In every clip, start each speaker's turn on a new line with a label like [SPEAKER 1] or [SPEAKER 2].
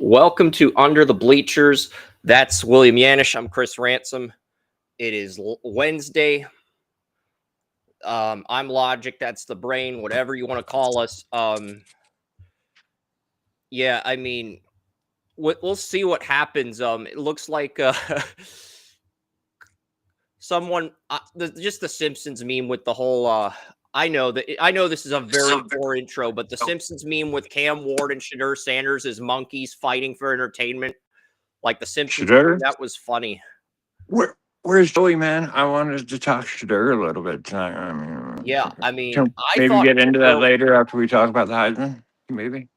[SPEAKER 1] Welcome to Under the Bleachers. That's William Yanish. I'm Chris Ransom. It is Wednesday. I'm Logic. That's the brain, whatever you want to call us. Yeah, I mean, we'll see what happens. It looks like someone, just the Simpsons meme with the whole. I know this is a very poor intro, but the Simpsons meme with Cam Ward and Shadur Sanders as monkeys fighting for entertainment, like the Simpsons.
[SPEAKER 2] Shadur?
[SPEAKER 1] That was funny.
[SPEAKER 2] Where's Joey, man? I wanted to talk Shadur a little bit tonight.
[SPEAKER 1] Yeah, I mean,
[SPEAKER 2] can
[SPEAKER 1] I
[SPEAKER 2] maybe
[SPEAKER 1] thought
[SPEAKER 2] get into that
[SPEAKER 1] Shadur.
[SPEAKER 2] later after we talk about the Heisman. Maybe.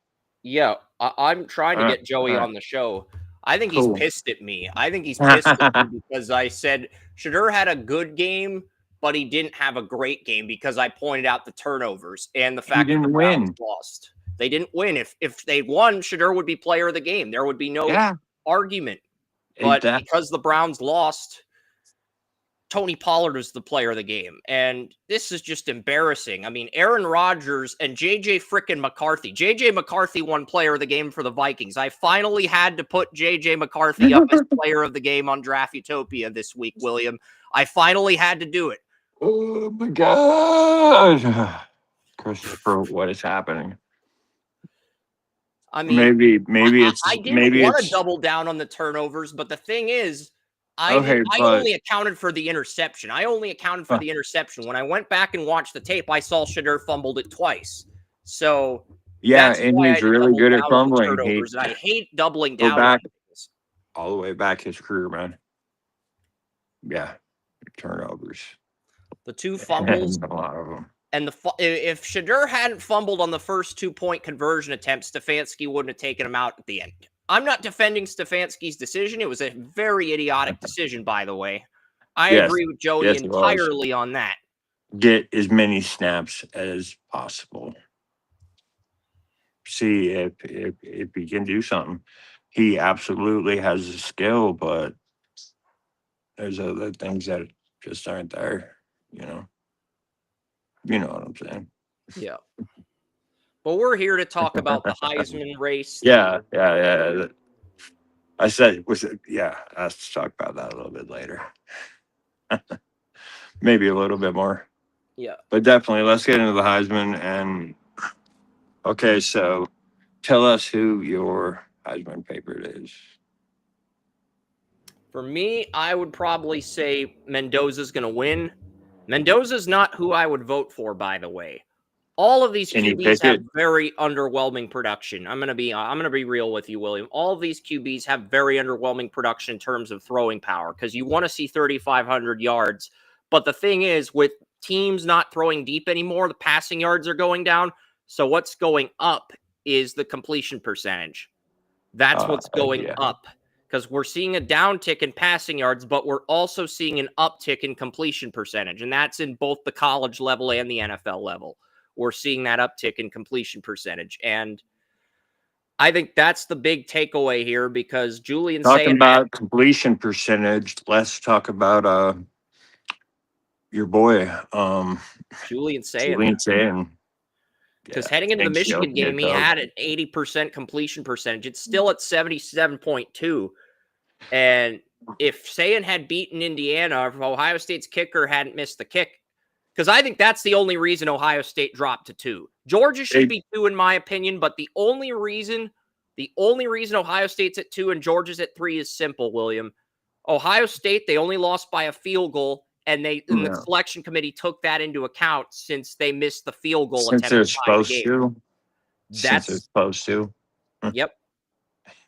[SPEAKER 1] Yeah, I'm trying to
[SPEAKER 2] All right.
[SPEAKER 1] get Joey
[SPEAKER 2] All right.
[SPEAKER 1] on the show. I think he's
[SPEAKER 2] Cool.
[SPEAKER 1] pissed at me. I think he's pissed at me because I said Shadur had a good game, but he didn't have a great game because I pointed out the turnovers and the fact that the
[SPEAKER 2] didn't
[SPEAKER 1] Browns
[SPEAKER 2] win.
[SPEAKER 1] lost. They didn't win. If they won, Shadur would be player of the game. There would be no
[SPEAKER 2] Yeah.
[SPEAKER 1] argument. But
[SPEAKER 2] That,
[SPEAKER 1] because the Browns lost, Tony Pollard was the player of the game. And this is just embarrassing. I mean, Aaron Rodgers and JJ frickin' McCarthy. JJ McCarthy won player of the game for the Vikings. I finally had to put JJ McCarthy up as player of the game on Draft Utopia this week, William. I finally had to do it.
[SPEAKER 2] oh my God. Christopher, what is happening?
[SPEAKER 1] I mean,
[SPEAKER 2] Maybe
[SPEAKER 1] I didn't want to double down on the turnovers, but the thing is, I only accounted for the interception. I only accounted for the interception. When I went back and watched the tape, I saw Shadur fumbled it twice. So
[SPEAKER 2] yeah,
[SPEAKER 1] that's
[SPEAKER 2] and
[SPEAKER 1] why I
[SPEAKER 2] he's really good at fumbling.
[SPEAKER 1] turnovers, and I hate doubling
[SPEAKER 2] Go
[SPEAKER 1] down.
[SPEAKER 2] back all the way back his career, man. Yeah, turnovers.
[SPEAKER 1] The two fumbles,
[SPEAKER 2] a lot of them.
[SPEAKER 1] And if Shadur hadn't fumbled on the first 2-point conversion attempts, Stefanski wouldn't have taken him out at the end. I'm not defending Stefanski's decision. It was a very idiotic decision, by the way. I agree with Joey entirely on that.
[SPEAKER 2] Get as many snaps as possible. See if he can do something. He absolutely has the skill, but there's other things that just aren't there, you know. You know what I'm saying?
[SPEAKER 1] Yeah. But we're here to talk about the Heisman race.
[SPEAKER 2] Yeah. I said, let's talk about that a little bit later. Maybe a little bit more.
[SPEAKER 1] Yeah.
[SPEAKER 2] But definitely, let's get into the Heisman. And, okay, so tell us who your Heisman favorite is.
[SPEAKER 1] For me, I would probably say Mendoza's going to win. Mendoza's not who I would vote for, by the way. All of these QBs have very underwhelming production. I'm gonna be real with you, William. All of these QBs have very underwhelming production in terms of throwing power because you want to see 3,500 yards. But the thing is, with teams not throwing deep anymore, the passing yards are going down. So what's going up is the completion percentage. That's what's going up because we're seeing a downtick in passing yards, but we're also seeing an uptick in completion percentage, and that's in both the college level and the NFL level. We're seeing that uptick in completion percentage. And I think that's the big takeaway here because Julian
[SPEAKER 2] talking about completion percentage, let's talk about your boy,
[SPEAKER 1] Julian Sayin. Because heading into the Michigan game, he had an 80% completion percentage. It's still at 77.2. And if Sayin had beaten Indiana, if Ohio State's kicker hadn't missed the kick, because I think that's the only reason Ohio State dropped to 2. Georgia should be 2, in my opinion, but the only reason Ohio State's at 2 and Georgia's at 3 is simple, William. Ohio State, they only lost by a field goal, and the selection committee took that into account since they missed the field goal attempt.
[SPEAKER 2] Since they're supposed to.
[SPEAKER 1] Yep.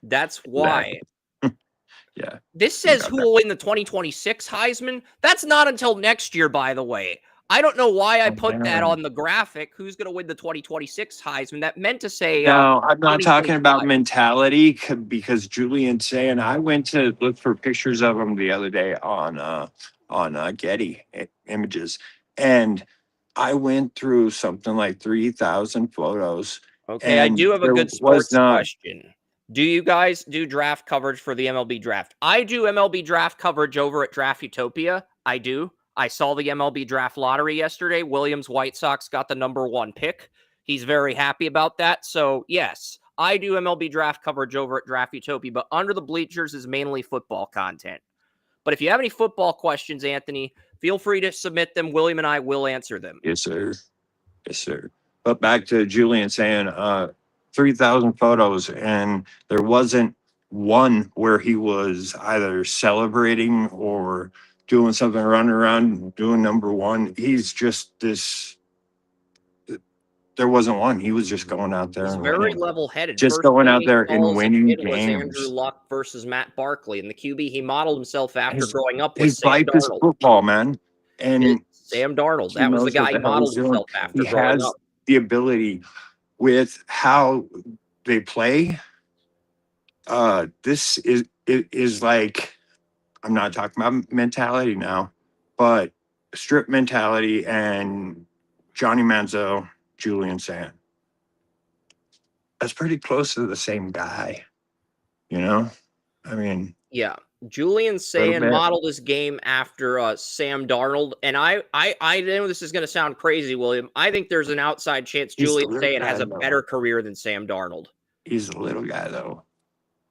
[SPEAKER 1] That's why.
[SPEAKER 2] Yeah.
[SPEAKER 1] This says who will win the 2026 Heisman. That's not until next year, by the way. I don't know why I put that on the graphic. Who's going to win the 2026 Heisman? That meant to say.
[SPEAKER 2] No, I'm not talking about mentality because Julian Sayin, I went to look for pictures of him the other day on Getty Images, and I went through something like 3,000 photos.
[SPEAKER 1] Okay, I do have a good sports question. Do you guys do draft coverage for the MLB draft? I do MLB draft coverage over at Draft Utopia. I do. I saw the MLB draft lottery yesterday. Williams White Sox got the #1 pick. He's very happy about that. So, yes, I do MLB draft coverage over at Draft Utopia, but Under the Bleachers is mainly football content. But if you have any football questions, Anthony, feel free to submit them. William and I will answer them.
[SPEAKER 2] Yes, sir. Yes, sir. But back to Julian saying 3,000 photos, and there wasn't one where he was either celebrating or doing something, running around doing number one. He's just this. There wasn't one. He was just going out there
[SPEAKER 1] He's
[SPEAKER 2] and
[SPEAKER 1] very
[SPEAKER 2] winning.
[SPEAKER 1] level-headed.
[SPEAKER 2] Just
[SPEAKER 1] First
[SPEAKER 2] going
[SPEAKER 1] game
[SPEAKER 2] out
[SPEAKER 1] he
[SPEAKER 2] there
[SPEAKER 1] saw
[SPEAKER 2] and
[SPEAKER 1] as a
[SPEAKER 2] winning
[SPEAKER 1] kid was Andrew
[SPEAKER 2] games.
[SPEAKER 1] Luck versus Matt Barkley, and the QB he modeled himself after
[SPEAKER 2] His,
[SPEAKER 1] growing up with
[SPEAKER 2] his
[SPEAKER 1] Sam
[SPEAKER 2] life is
[SPEAKER 1] Darnold.
[SPEAKER 2] football, man. And
[SPEAKER 1] Sam Darnold,
[SPEAKER 2] he
[SPEAKER 1] that was the
[SPEAKER 2] knows what
[SPEAKER 1] guy he
[SPEAKER 2] the hell he's
[SPEAKER 1] modeled
[SPEAKER 2] doing.
[SPEAKER 1] himself after
[SPEAKER 2] He
[SPEAKER 1] growing
[SPEAKER 2] has
[SPEAKER 1] up.
[SPEAKER 2] the ability with how they play. This is like, I'm not talking about mentality now, but strip mentality and Johnny Manziel, Julian Sand. That's pretty close to the same guy, you know? I mean,
[SPEAKER 1] Yeah. Julian Sand modeled his game after Sam Darnold. And I know this is going to sound crazy, William. I think there's an outside chance Julian Sand has a better career than Sam Darnold.
[SPEAKER 2] He's a little guy, though.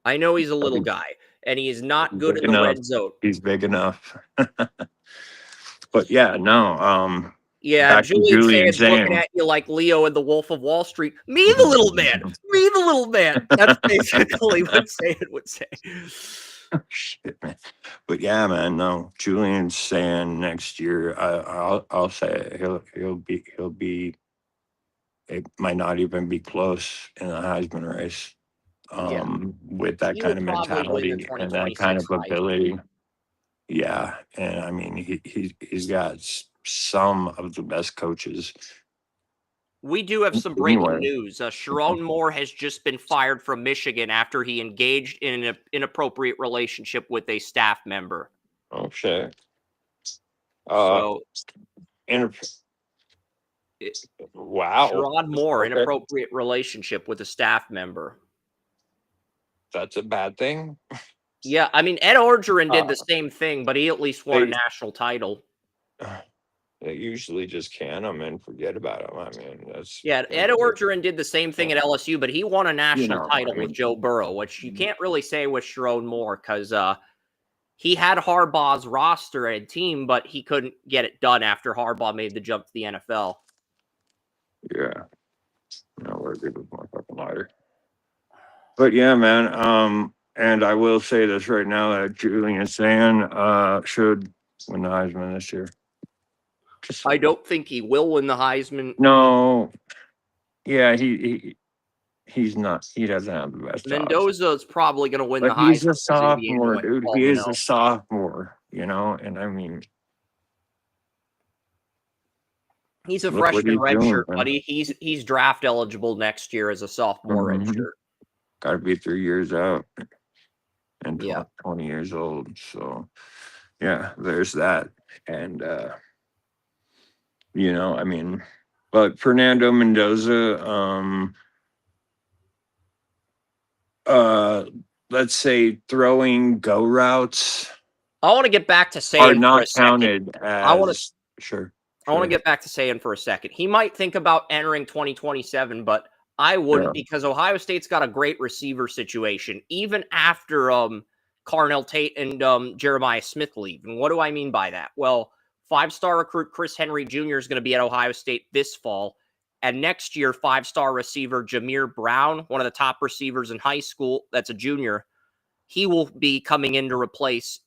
[SPEAKER 1] I know he's a little guy, and he is not good in the red zone.
[SPEAKER 2] He's big enough. But yeah, no.
[SPEAKER 1] Yeah, Julian Sand's looking at you like Leo in The Wolf of Wall Street. Me, the little man. Me, the little man. That's basically what Sand would say.
[SPEAKER 2] Shit, man. But yeah, man, no. Julian's saying next year, I'll say it, he'll be. It might not even be close in the Heisman race. With that kind of mentality and that kind of ability. Yeah, and I mean he's got some of the best coaches.
[SPEAKER 1] We do have some breaking news. Sharon Moore has just been fired from Michigan after he engaged in an inappropriate relationship with a staff member.
[SPEAKER 2] Oh shit!
[SPEAKER 1] Wow. Sharon Moore, inappropriate relationship with a staff member.
[SPEAKER 2] That's a bad thing.
[SPEAKER 1] Yeah, I mean Ed Orgeron did the same thing, but he at least won a national title.
[SPEAKER 2] They usually just can them and forget about them. I mean, that's
[SPEAKER 1] Ed Orgeron did the same thing at LSU, but he won a national title with Joe Burrow, which you can't really say with Sharon Moore because he had Harbaugh's roster and team, but he couldn't get it done after Harbaugh made the jump to the NFL.
[SPEAKER 2] Yeah, no, we're good with my fucking lighter. But yeah, man. And I will say this right now that Julian Sand should win the Heisman this year.
[SPEAKER 1] I don't think he will win the Heisman.
[SPEAKER 2] No. Yeah, he's not. He doesn't have the best.
[SPEAKER 1] Mendoza is probably going to win the Heisman.
[SPEAKER 2] He's a sophomore, dude. He is a sophomore, you know, and I mean,
[SPEAKER 1] he's a freshman redshirt, buddy. He's draft eligible next year as a sophomore redshirt.
[SPEAKER 2] Got to be 3 years out and 20 years old. So, yeah, there's that. And, you know, I mean, but Fernando Mendoza, let's say throwing go routes.
[SPEAKER 1] I want to get back to saying
[SPEAKER 2] are not counted as. I want
[SPEAKER 1] to get back to saying for a second. He might think about entering 2027, but I wouldn't because Ohio State's got a great receiver situation, even after Carnell Tate and Jeremiah Smith leave. And what do I mean by that? Well, 5-star recruit Chris Henry Jr. is going to be at Ohio State this fall. And next year, 5-star receiver Jameer Brown, one of the top receivers in high school, that's a junior, he will be coming in to replace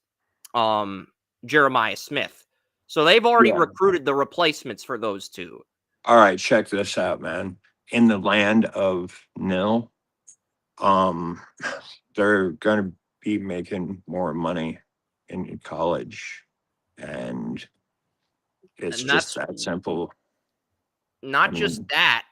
[SPEAKER 1] Jeremiah Smith. So they've already recruited the replacements for those two.
[SPEAKER 2] All right, check this out, man. In the land of nil, they're going to be making more money in college. And it's just that simple.
[SPEAKER 1] Not just that.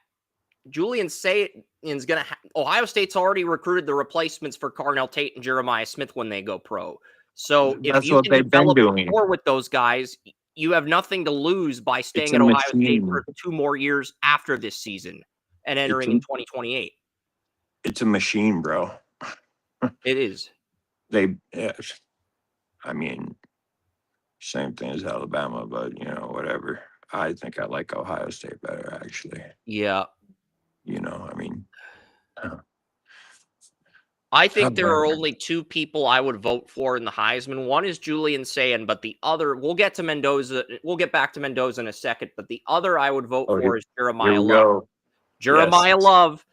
[SPEAKER 1] Julian Satan's going to Ohio State's already recruited the replacements for Carnell Tate and Jeremiah Smith when they go pro. So if you can develop more with those guys, you have nothing to lose by staying at Ohio State for 2 more years after this season and entering in 2028.
[SPEAKER 2] It's a machine, bro.
[SPEAKER 1] It is.
[SPEAKER 2] I mean, same thing as Alabama, but, you know, whatever. I think I like Ohio State better, actually.
[SPEAKER 1] Yeah.
[SPEAKER 2] You know, I mean,
[SPEAKER 1] I think there are only two people I would vote for in the Heisman. One is Julian Sayin, but the other, we'll get to Mendoza. We'll get back to Mendoza in a second, but the other I would vote for is Jeremiah Love. Jeremiah Love.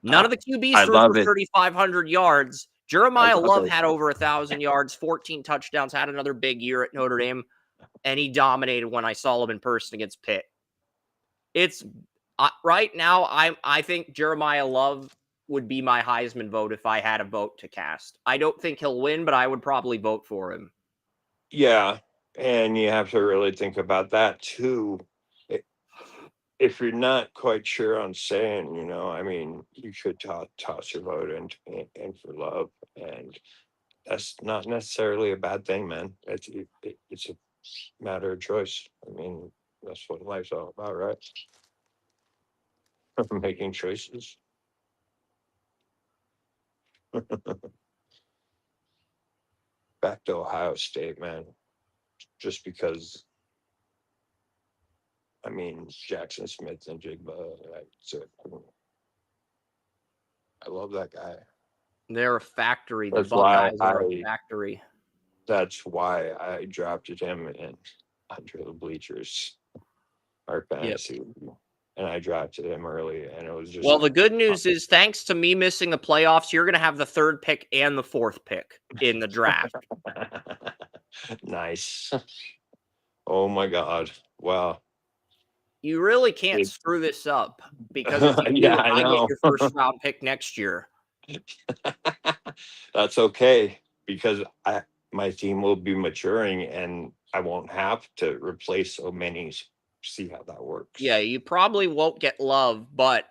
[SPEAKER 1] None of the QBs threw for 3,500 yards. Jeremiah Love had over 1,000 yards, 14 touchdowns, had another big year at Notre Dame, and he dominated when I saw him in person against Pitt. It's right now, I think Jeremiah Love would be my Heisman vote if I had a vote to cast. I don't think he'll win, but I would probably vote for him.
[SPEAKER 2] Yeah, and you have to really think about that too. If you're not quite sure on saying, I mean, you should toss your vote in for Love, and that's not necessarily a bad thing, man. It's a matter of choice. I mean, that's what life's all about, right? Making choices. Back to Ohio State, man. Just because, I mean, Jackson Smith and Jigba, I love that guy.
[SPEAKER 1] They're a factory. The Buckeyes are a factory.
[SPEAKER 2] That's why I drafted him under the bleachers, our fantasy. Yep. And I drafted him early, and it was just...
[SPEAKER 1] Well, the good news is, thanks to me missing the playoffs, you're going to have the 3rd pick and the 4th pick in the draft.
[SPEAKER 2] Nice. Oh, my God. Wow.
[SPEAKER 1] You really can't screw this up, because if you do, I get your 1st round pick next year.
[SPEAKER 2] That's okay, because my team will be maturing, and I won't have to replace so many. See how that works.
[SPEAKER 1] Yeah, you probably won't get Love, but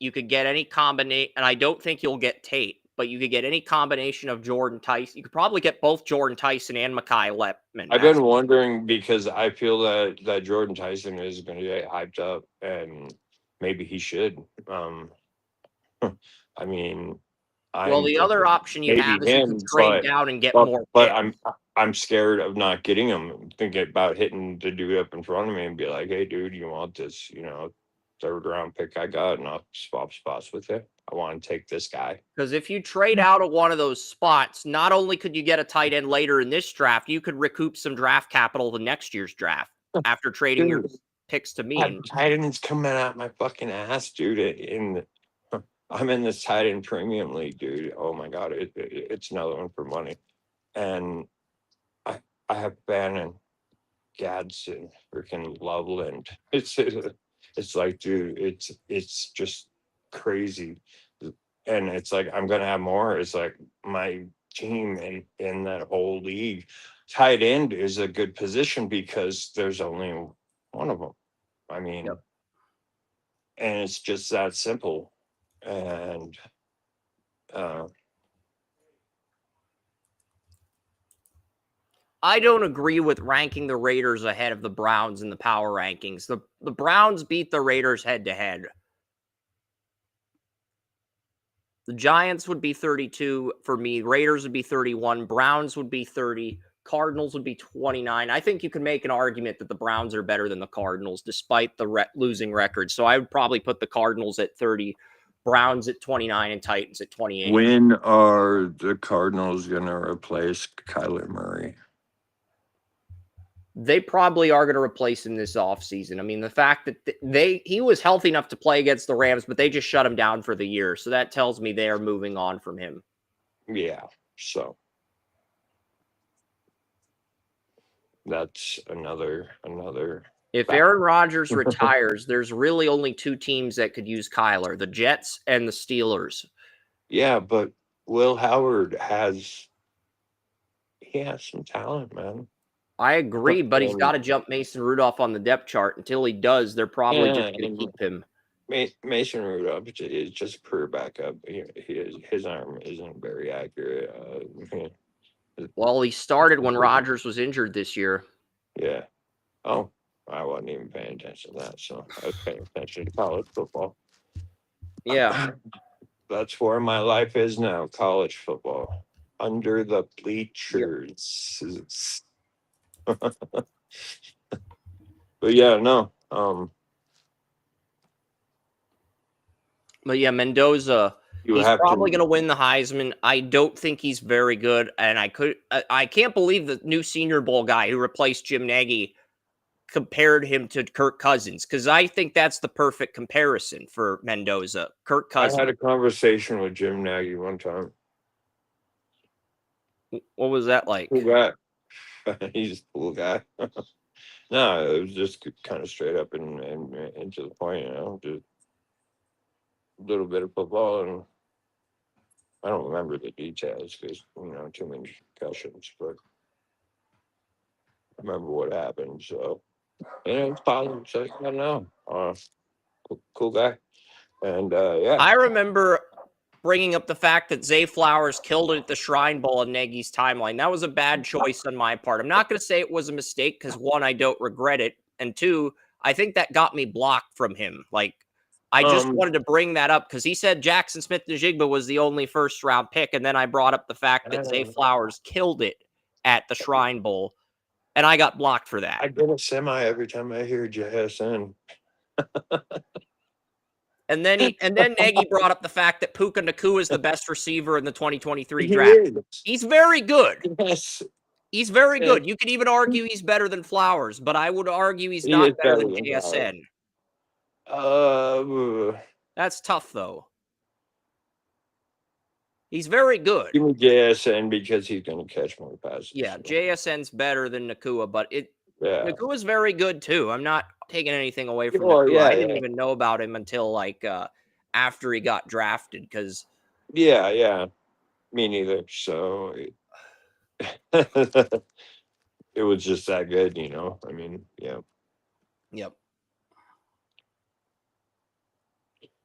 [SPEAKER 1] you could get any combination, and I don't think you'll get Tate, but you could get any combination of Jordan Tyson. You could probably get both Jordan Tyson and Mekhi Lepman.
[SPEAKER 2] I've been wondering, because I feel that Jordan Tyson is going to get hyped up, and maybe he should. I mean,
[SPEAKER 1] well, the other option you have is you could trade down and get more.
[SPEAKER 2] But I'm scared of not getting him. I'm thinking about hitting the dude up in front of me and be like, "Hey, dude, you want this? 3rd round pick I got, and I'll swap spots with you. I want to take this guy."
[SPEAKER 1] Because if you trade out of one of those spots, not only could you get a tight end later in this draft, you could recoup some draft capital the next year's draft after trading your picks to me.
[SPEAKER 2] Tight end's coming out my fucking ass, dude. I'm in this tight end premium league, dude. Oh my God, it's another one for money. And I have Bannon, Gadsden, freaking Loveland. It's like, dude, it's just crazy. And it's like, I'm gonna have more. It's like my team in that whole league. Tight end is a good position because there's only one of them. I mean, and it's just that simple. And
[SPEAKER 1] I don't agree with ranking the Raiders ahead of the Browns in the power rankings. The Browns beat the Raiders head to head. The Giants would be 32 for me. Raiders would be 31. Browns would be 30. Cardinals would be 29. I think you can make an argument that the Browns are better than the Cardinals despite the losing record. So I would probably put the Cardinals at 30. Browns at 29 and Titans at 28.
[SPEAKER 2] When are the Cardinals going to replace Kyler Murray?
[SPEAKER 1] They probably are going to replace him this offseason. I mean, the fact that he was healthy enough to play against the Rams, but they just shut him down for the year. So that tells me they are moving on from him.
[SPEAKER 2] Yeah. So that's another.
[SPEAKER 1] If Aaron Rodgers retires, there's really only 2 teams that could use Kyler, the Jets and the Steelers.
[SPEAKER 2] Yeah, but Will Howard has some talent, man.
[SPEAKER 1] I agree, but he's got to jump Mason Rudolph on the depth chart. Until he does, they're probably just going to keep him.
[SPEAKER 2] Mason Rudolph is just a career backup. His arm isn't very accurate.
[SPEAKER 1] Well, he started when Rodgers was injured this year.
[SPEAKER 2] Yeah. Oh, I wasn't even paying attention to that, so I was paying attention to college football.
[SPEAKER 1] Yeah.
[SPEAKER 2] That's where my life is now, college football. Under the bleachers. Yep. But yeah, no.
[SPEAKER 1] But yeah, Mendoza. He's probably going to win the Heisman. I don't think he's very good, and I can't believe the new Senior Bowl guy who replaced Jim Nagy compared him to Kirk Cousins, because I think that's the perfect comparison for Mendoza. Kirk Cousins.
[SPEAKER 2] I had a conversation with Jim Nagy one time.
[SPEAKER 1] What was that like?
[SPEAKER 2] Cool guy. He's a cool guy. No, it was just kind of straight up and to the point, just a little bit of football, and I don't remember the details because too many concussions, but I remember what happened. So it's positive. So I don't know. Cool guy, and yeah.
[SPEAKER 1] I remember bringing up the fact that Zay Flowers killed it at the Shrine Bowl in Nagy's timeline. That was a bad choice on my part. I'm not going to say it was a mistake because, one, I don't regret it, and two, I think that got me blocked from him. Like, I just wanted to bring that up because he said Jackson Smith-Njigba was the only first-round pick, and then I brought up the fact that Zay Flowers killed it at the Shrine Bowl, and I got blocked for that.
[SPEAKER 2] I get a semi every time I hear JSN.
[SPEAKER 1] And then Nagy brought up the fact that Puka Nacua is the best receiver in the 2023 draft. He's very good.
[SPEAKER 2] Yes.
[SPEAKER 1] He's very good. You could even argue he's better than Flowers, but I would argue he's not better than JSN. That's tough, though. He's very good.
[SPEAKER 2] Give me JSN because he's going to catch more passes.
[SPEAKER 1] Yeah, JSN's better than Nacua, but Nakua's very good, too. I'm not taking anything away from Nacua. I didn't even know about him until, like, after he got drafted, because...
[SPEAKER 2] Yeah. Me neither. So... it was just that good, I mean, yeah.
[SPEAKER 1] Yep.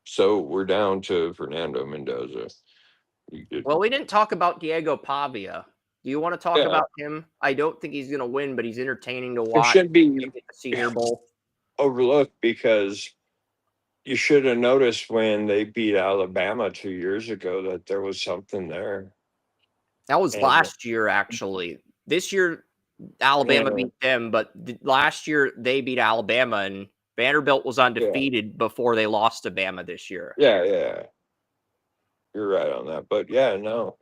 [SPEAKER 2] So we're down to Fernando Mendoza.
[SPEAKER 1] Well, we didn't talk about Diego Pavia. Do you want to talk about him? I don't think he's going to win, but he's entertaining to watch.
[SPEAKER 2] It should be
[SPEAKER 1] the Senior Bowl.
[SPEAKER 2] Overlooked because you should have noticed when they beat Alabama 2 years ago that there was something there.
[SPEAKER 1] That was last year, actually. This year, Alabama beat them, but last year they beat Alabama, and Vanderbilt was undefeated before they lost to Bama this year.
[SPEAKER 2] Yeah. You're right on that. But yeah, no.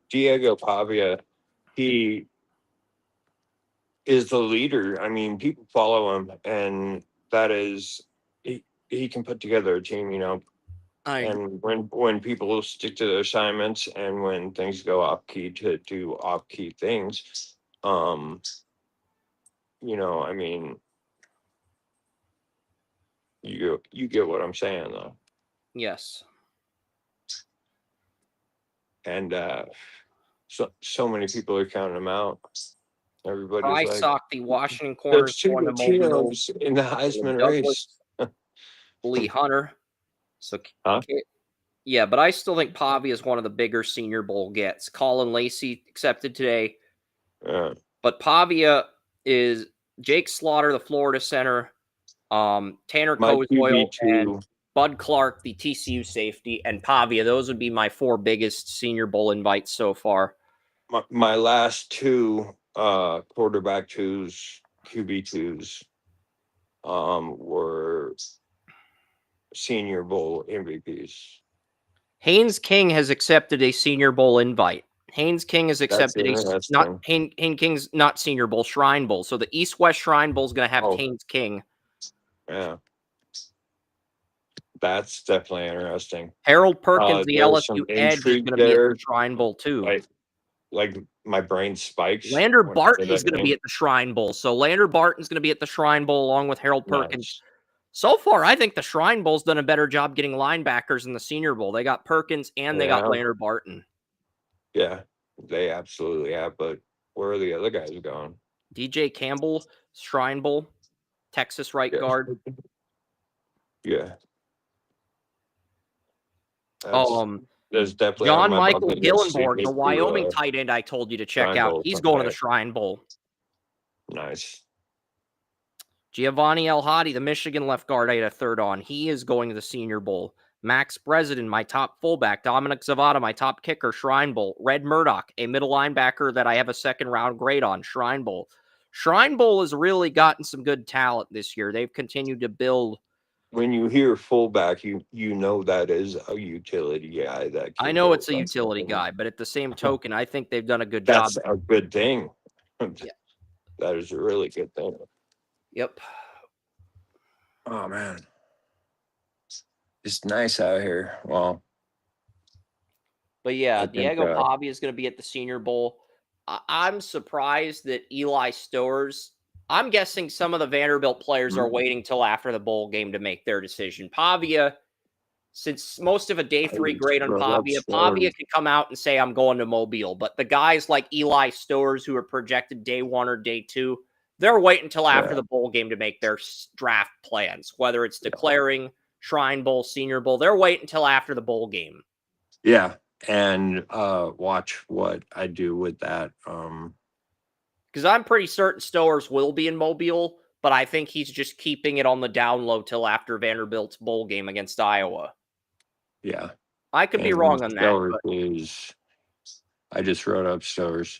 [SPEAKER 2] Diego Pavia, he is the leader. I mean, people follow him, and that is he can put together a team, and when people stick to their assignments and when things go off key to do off key things, I mean, you get what I'm saying, though.
[SPEAKER 1] Yes.
[SPEAKER 2] And so many people are counting him out. Everybody's
[SPEAKER 1] the Washington corners.
[SPEAKER 2] There's two Latinos in the Heisman race.
[SPEAKER 1] Lee Hunter. So, yeah, but I still think Pavia is one of the bigger Senior Bowl gets. Colin Lacey accepted today. But Pavia is Jake Slaughter, the Florida center, Tanner Cozoil, and Bud Clark, the TCU safety, and Pavia. Those would be my four biggest Senior Bowl invites so far.
[SPEAKER 2] My last two quarterback twos, QB twos, were Senior Bowl MVPs.
[SPEAKER 1] Haynes King has accepted a Senior Bowl invite. Haynes King has accepted Haynes King's not Senior Bowl, Shrine Bowl. So the East-West Shrine Bowl is going to have Haynes King.
[SPEAKER 2] Yeah. That's definitely interesting.
[SPEAKER 1] Harold Perkins, the LSU edge, is going to be at the Shrine Bowl, too.
[SPEAKER 2] Like my brain spikes.
[SPEAKER 1] Lander Barton is going to be at the Shrine Bowl. So Lander Barton's going to be at the Shrine Bowl along with Harold Perkins. So far, I think the Shrine Bowl's done a better job getting linebackers in the Senior Bowl. They got Perkins and they got Lander Barton.
[SPEAKER 2] Yeah, they absolutely have. But where are the other guys going?
[SPEAKER 1] DJ Campbell, Shrine Bowl, Texas right guard.
[SPEAKER 2] Yeah.
[SPEAKER 1] There's definitely John Michael Gillenborg, the Wyoming tight end I told you to check out. He's going to the Shrine Bowl.
[SPEAKER 2] Nice.
[SPEAKER 1] Giovanni El Hadi, the Michigan left guard I had a third on. He is going to the Senior Bowl. Max Breslin, my top fullback. Dominic Zavada, my top kicker. Shrine Bowl. Red Murdoch, a middle linebacker that I have a second-round grade on. Shrine Bowl. Shrine Bowl has really gotten some good talent this year. They've continued to build.
[SPEAKER 2] When you hear fullback, you know that is a utility guy that
[SPEAKER 1] I
[SPEAKER 2] can
[SPEAKER 1] know
[SPEAKER 2] go
[SPEAKER 1] it's a utility guy, but at the same token, I think they've done a good
[SPEAKER 2] That's
[SPEAKER 1] job.
[SPEAKER 2] a good thing.
[SPEAKER 1] Yeah.
[SPEAKER 2] That is a really good thing.
[SPEAKER 1] Yep.
[SPEAKER 2] Oh man, it's nice out here. Well,
[SPEAKER 1] but yeah,
[SPEAKER 2] I think,
[SPEAKER 1] Diego Pavia is going to be at the Senior Bowl. I'm surprised that Eli Stowers. I'm guessing some of the Vanderbilt players are waiting till after the bowl game to make their decision. Pavia, since most of a day 3 grade on Pavia could come out and say, I'm going to Mobile. But the guys like Eli Stowers, who are projected day 1 or day 2, they're waiting until after the bowl game to make their draft plans, whether it's declaring Shrine Bowl, Senior Bowl. They're waiting until after the bowl game.
[SPEAKER 2] Yeah. And watch what I do with that.
[SPEAKER 1] Because I'm pretty certain Stowers will be in Mobile, but I think he's just keeping it on the down low till after Vanderbilt's bowl game against Iowa.
[SPEAKER 2] Yeah.
[SPEAKER 1] I could be wrong on that.
[SPEAKER 2] I just wrote up Stowers.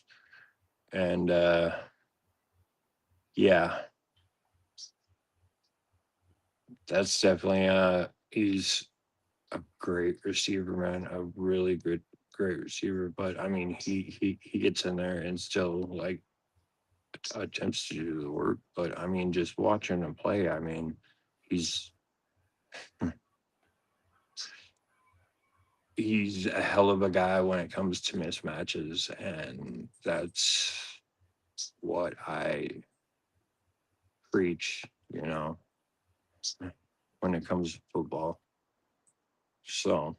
[SPEAKER 2] And yeah. That's definitely he's a great receiver, man. A really great receiver. But I mean, he gets in there and still like attempts to do the work. But I mean, just watching him play, I mean, he's a hell of a guy when it comes to mismatches, and that's what I preach, you know, when it comes to football. So,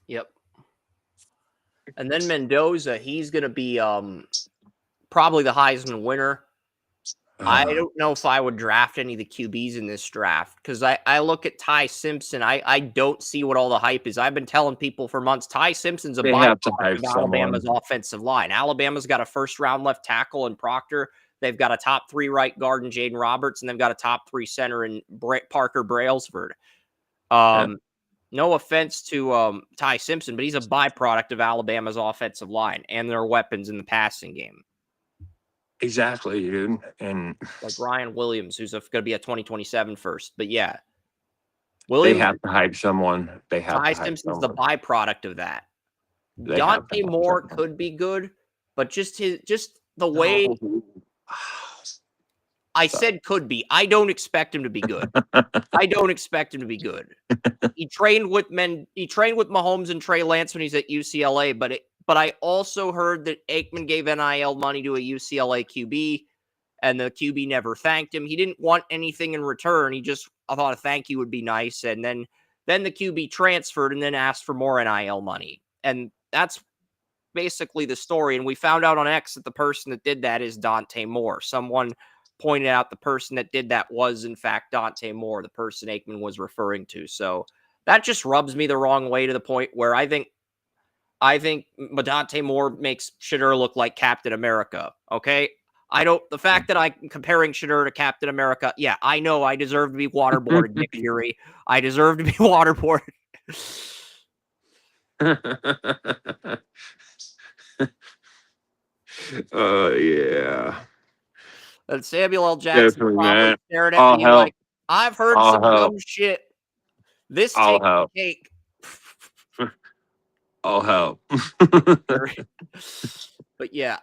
[SPEAKER 1] Yep. And then Mendoza, he's going to be probably the Heisman winner. I don't know if I would draft any of the QBs in this draft because I look at Ty Simpson. I don't see what all the hype is. I've been telling people for months, Ty Simpson's a byproduct of Alabama's offensive line. Alabama's got a first-round left tackle in Proctor. They've got a top 3 right guard in Jaden Roberts, and they've got a top 3 center in Parker Brailsford. No offense to Ty Simpson, but he's a byproduct of Alabama's offensive line and their weapons in the passing game.
[SPEAKER 2] Exactly, dude. And
[SPEAKER 1] like Ryan Williams, who's going to be a 2027 first. But yeah, Williams,
[SPEAKER 2] they have to hype someone. They have
[SPEAKER 1] Ty
[SPEAKER 2] to hype
[SPEAKER 1] Simpson's
[SPEAKER 2] someone.
[SPEAKER 1] the byproduct of that. Dante Moore could be good, but just the way I said could be. I don't expect him to be good. I don't expect him to be good. He trained with Mahomes and Trey Lance when he's at UCLA, but I also heard that Aikman gave NIL money to a UCLA QB, and the QB never thanked him. He didn't want anything in return. He just thought a thank you would be nice, and then the QB transferred and then asked for more NIL money. And that's basically the story. And we found out on X that the person that did that is Dante Moore. Someone pointed out the person that did that was, in fact, Dante Moore, the person Aikman was referring to. So that just rubs me the wrong way to the point where I think Dante Moore makes Shedeur look like Captain America. Okay. The fact that I'm comparing Shedeur to Captain America. Yeah, I know I deserve to be waterboarded, Nick Fury. I deserve to be waterboarded.
[SPEAKER 2] Yeah.
[SPEAKER 1] And Samuel L. Jackson probably staring at me like, I've heard some dumb shit. This takes the cake.
[SPEAKER 2] I'll help.
[SPEAKER 1] But yeah.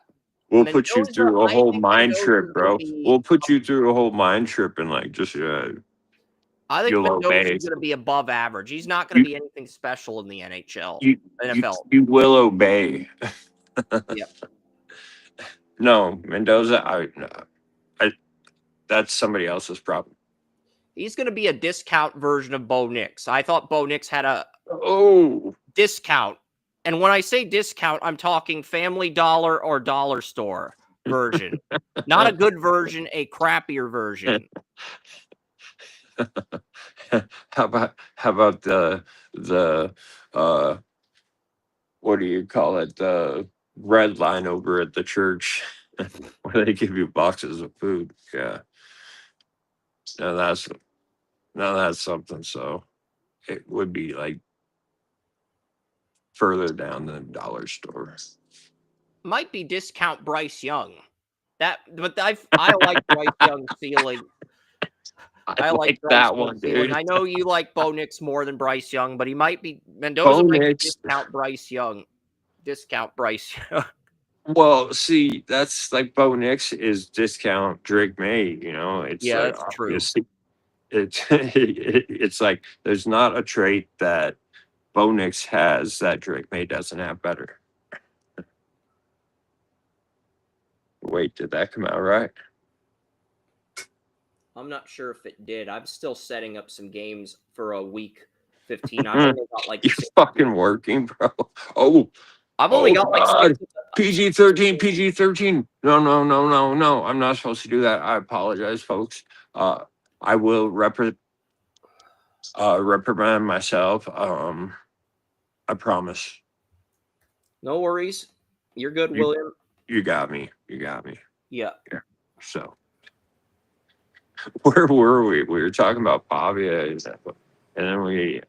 [SPEAKER 2] We'll put you through a whole mind trip, bro. We'll put you through a whole mind trip and like just
[SPEAKER 1] I think Mendoza's going to be above average. He's not going to be anything special in the NFL.
[SPEAKER 2] You will obey.
[SPEAKER 1] Yep.
[SPEAKER 2] No, Mendoza, that's somebody else's problem.
[SPEAKER 1] He's going to be a discount version of Bo Nix. I thought Bo Nix had a discount. And when I say discount, I'm talking Family Dollar or Dollar Store version. Not a good version, a crappier version.
[SPEAKER 2] How about the what do you call it? The red line over at the church where they give you boxes of food. Yeah. Now that's something. So it would be like further down the dollar store.
[SPEAKER 1] Might be discount Bryce Young. But I like Bryce Young ceiling. I like Bryce
[SPEAKER 2] that
[SPEAKER 1] Young
[SPEAKER 2] one,
[SPEAKER 1] ceiling.
[SPEAKER 2] dude.
[SPEAKER 1] I know you like Bo Nix more than Bryce Young, but he might be
[SPEAKER 2] Bo
[SPEAKER 1] might be
[SPEAKER 2] Nix.
[SPEAKER 1] discount Bryce Young. Discount Bryce Young.
[SPEAKER 2] Well, see, that's like Bo Nix is discount Drake May. It's
[SPEAKER 1] Yeah,
[SPEAKER 2] like
[SPEAKER 1] that's true.
[SPEAKER 2] it's like there's not a trait that Bo Nix has that Drake May doesn't have better. Wait, did that come out right?
[SPEAKER 1] I'm not sure if it did. I'm still setting up some games for a week 15. I've only got like
[SPEAKER 2] You're fucking working, bro. Oh,
[SPEAKER 1] I've only got like
[SPEAKER 2] God. PG-13, PG-13. No. I'm not supposed to do that. I apologize, folks. I will reprimand myself. I promise.
[SPEAKER 1] No worries. You're good, William.
[SPEAKER 2] You got me.
[SPEAKER 1] Yeah.
[SPEAKER 2] So, where were we? We were talking about Pavia, and then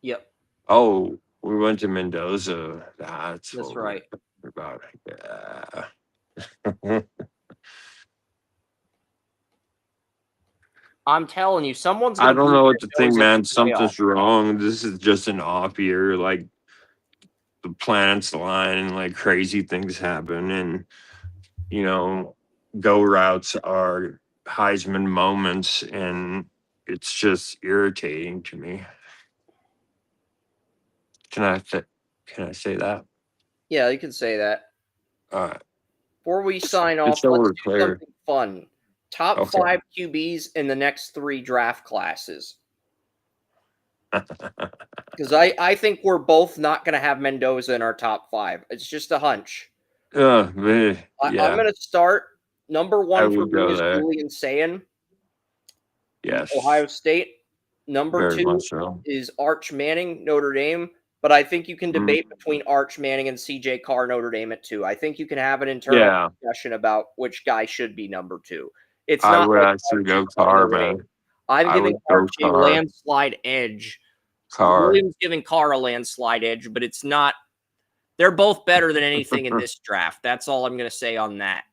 [SPEAKER 1] Yep.
[SPEAKER 2] Oh, we went to Mendoza. That's what
[SPEAKER 1] right.
[SPEAKER 2] we're about. Yeah.
[SPEAKER 1] I'm telling you, someone's
[SPEAKER 2] I
[SPEAKER 1] gonna
[SPEAKER 2] don't
[SPEAKER 1] beat
[SPEAKER 2] know what to think,
[SPEAKER 1] Mendoza in
[SPEAKER 2] man.
[SPEAKER 1] the playoff.
[SPEAKER 2] Something's wrong. This is just an off year. Like the planets align and like crazy things happen, and go routes are Heisman moments, and it's just irritating to me. Can I say that?
[SPEAKER 1] Yeah, you can say that.
[SPEAKER 2] All right.
[SPEAKER 1] Before we sign off,
[SPEAKER 2] so we're
[SPEAKER 1] let's do
[SPEAKER 2] clear.
[SPEAKER 1] something fun. Top
[SPEAKER 2] Okay.
[SPEAKER 1] 5 QBs in the next 3 draft classes. Because I think we're both not going to have Mendoza in our top 5. It's just a hunch.
[SPEAKER 2] Yeah.
[SPEAKER 1] I'm going to start. Number 1 for
[SPEAKER 2] would
[SPEAKER 1] me
[SPEAKER 2] go
[SPEAKER 1] is
[SPEAKER 2] there.
[SPEAKER 1] Julian Sayin,
[SPEAKER 2] Yes.
[SPEAKER 1] Ohio State. Number
[SPEAKER 2] Very
[SPEAKER 1] 2
[SPEAKER 2] much so.
[SPEAKER 1] is Arch Manning, Notre Dame. But I think you can debate between Arch Manning and CJ Carr, Notre Dame at 2. I think you can have an internal discussion about which guy should be number 2. It's
[SPEAKER 2] I
[SPEAKER 1] not
[SPEAKER 2] would
[SPEAKER 1] like
[SPEAKER 2] actually go Carr, man.
[SPEAKER 1] I'm giving Arch a
[SPEAKER 2] Carr.
[SPEAKER 1] landslide edge. Williams giving Carr a landslide edge, but it's not. They're both better than anything in this draft. That's all I'm going to say on that.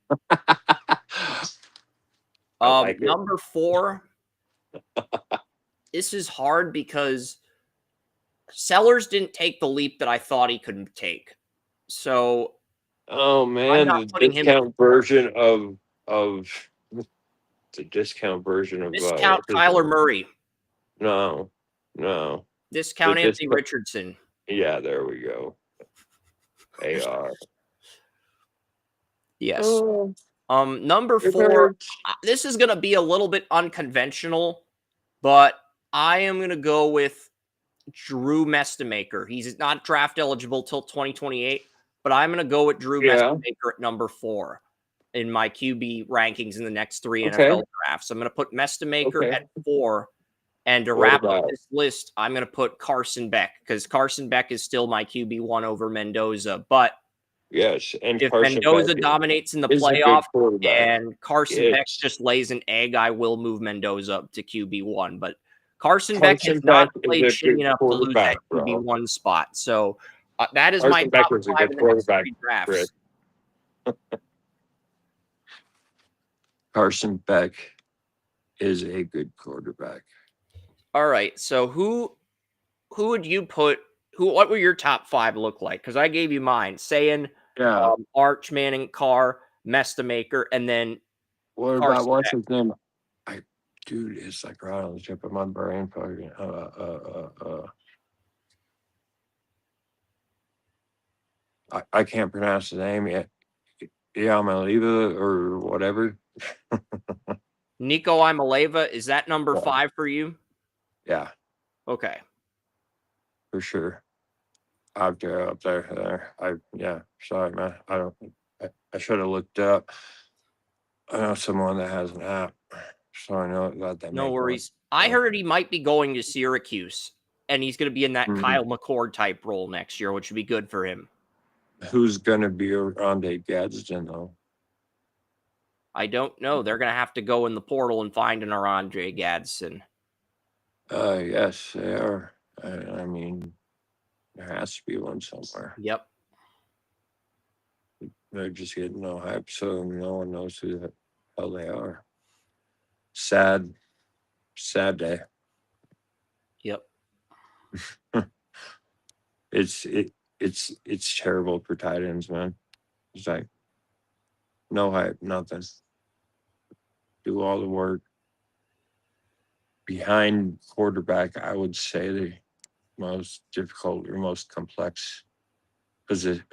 [SPEAKER 1] Number 4. This is hard because Sellers didn't take the leap that I thought he could take. So,
[SPEAKER 2] oh man, the discount version of the discount version of
[SPEAKER 1] discount Kyler Murray.
[SPEAKER 2] No.
[SPEAKER 1] Discount Anthony Richardson.
[SPEAKER 2] Yeah, there we go. AR.
[SPEAKER 1] Yes. Number 4. This is going to be a little bit unconventional, but I am going to go with Drew Mestemaker. He's not draft eligible till 2028, but I'm going to go with Drew Mestemaker at number 4 in my QB rankings in the next 3 NFL drafts. I'm going to put Mestemaker at 4. And to wrap up this list, I'm going to put Carson Beck because Carson Beck is still my QB1 over Mendoza. But
[SPEAKER 2] yes, and
[SPEAKER 1] if
[SPEAKER 2] Carson
[SPEAKER 1] Mendoza
[SPEAKER 2] Beck
[SPEAKER 1] dominates in the playoff and Carson Beck just lays an egg, I will move Mendoza up to QB1. But Carson Beck has not played shitty enough to lose that QB1 spot. So that is my top 5 in the next 3 drafts.
[SPEAKER 2] Carson Beck is a good quarterback.
[SPEAKER 1] All right. So who would you put? What would your top 5 look like? Because I gave you mine. Saying Arch Manning, Carr, Mestemaker, and then
[SPEAKER 2] what about what's his name? Dude, it's like right on the tip of my brain. Fucking I can't pronounce the name yet. Yamaleva or whatever.
[SPEAKER 1] Nico Imaleva, is that number 5 for you?
[SPEAKER 2] Yeah.
[SPEAKER 1] Okay.
[SPEAKER 2] For sure. Up there. Sorry, man. I should have looked up. I know someone that has an app. So I know about that.
[SPEAKER 1] No worries. I heard he might be going to Syracuse, and he's going to be in that Kyle McCord type role next year, which would be good for him.
[SPEAKER 2] Who's going to be around Gadsden, though?
[SPEAKER 1] I don't know. They're going to have to go in the portal and find an Andre Gadsden.
[SPEAKER 2] Yes, they are. I mean, there has to be one somewhere.
[SPEAKER 1] Yep.
[SPEAKER 2] They're just getting no hype, so no one knows who the hell they are. Sad day.
[SPEAKER 1] Yep.
[SPEAKER 2] It's terrible for tight ends, man. It's like no hype, nothing. Do all the work. Behind quarterback, I would say the most difficult or most complex position.